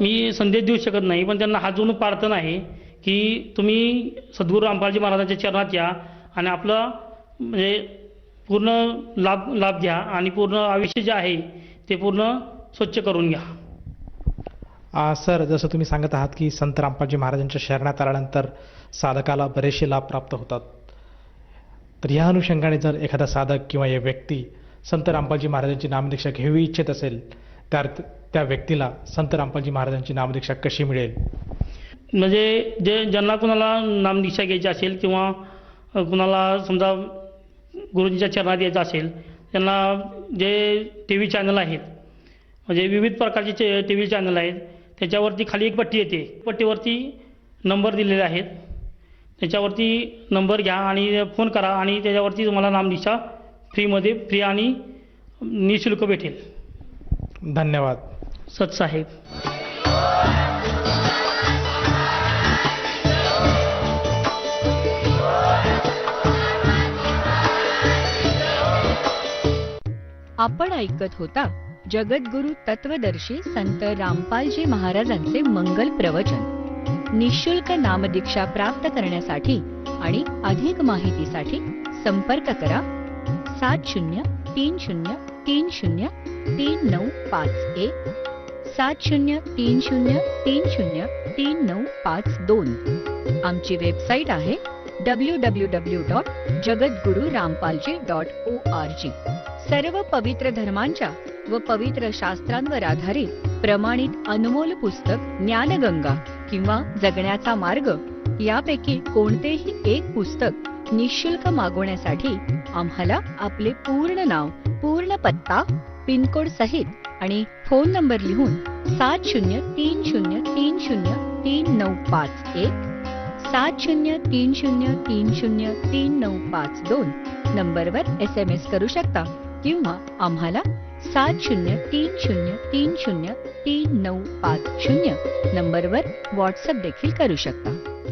मी संदेश देऊ शकत नाही पण त्यांना हात जोडून प्रार्थना आहे की तुम्ही सद्गुरू रामपालजी महाराजांच्या चरणात या आणि आपलं म्हणजे पूर्ण लाभ घ्या आणि पूर्ण आयुष्य जे आहे ते पूर्ण स्वच्छ करून घ्या. सर, जसं तुम्ही सांगत आहात की संत रामपालजी महाराजांच्या शरणात आल्यानंतर साधकाला बरेचसे लाभ प्राप्त होतात. तर या अनुषंगाने जर एखादा साधक किंवा या व्यक्ती संत रामपालजी महाराजांची नामदीक्षा घेऊ इच्छित असेल तर त्या व्यक्तीला संत रामपालजी महाराजांची नामदीक्षा कशी मिळेल? म्हणजे ज्यांना कुणाला नामदीक्षा घ्यायची असेल किंवा कुणाला समजा गुरुजींच्या चरणात यायचं असेल त्यांना जे TV चॅनल आहेत म्हणजे विविध प्रकारचे TV चॅनल आहेत त्याच्यावरती खाली एक पट्टी येते. पट्टीवरती नंबर दिलेले आहेत. त्याच्यावरती नंबर घ्या आणि फोन करा आणि त्याच्यावरती तुम्हाला नामदीक्षा फ्री आणि निःशुल्क भेटेल. धन्यवाद. सतसाहेब. आपण ऐकत होता जगद्गुरु तत्वदर्शी संत रामपालजी महाराजांचे मंगल प्रवचन. निःशुल्क नामदीक्षा प्राप्त करण्यासाठी आणि अधिक माहितीसाठी संपर्क करा 7030303951 7030303952. आमची वेबसाईट आहे www.jagadgururampalji.org. सर्व पवित्र धर्मांच्या व पवित्र शास्त्रांवर आधारित प्रमाणित अनमोल पुस्तक ज्ञानगंगा किंवा जगण्याचा मार्ग यापैकी कोणतेही एक पुस्तक निःशुल्क मागवण्यासाठी आम्हाला आपले पूर्ण नाव, पूर्ण पत्ता, पिनकोड सहित आणि फोन नंबर लिहून 7030303951 7030303952 नंबरवर SMS करू शकता किंवा आम्हाला 7030303950 नंबरवर व्हॉट्सअप देखील करू शकता.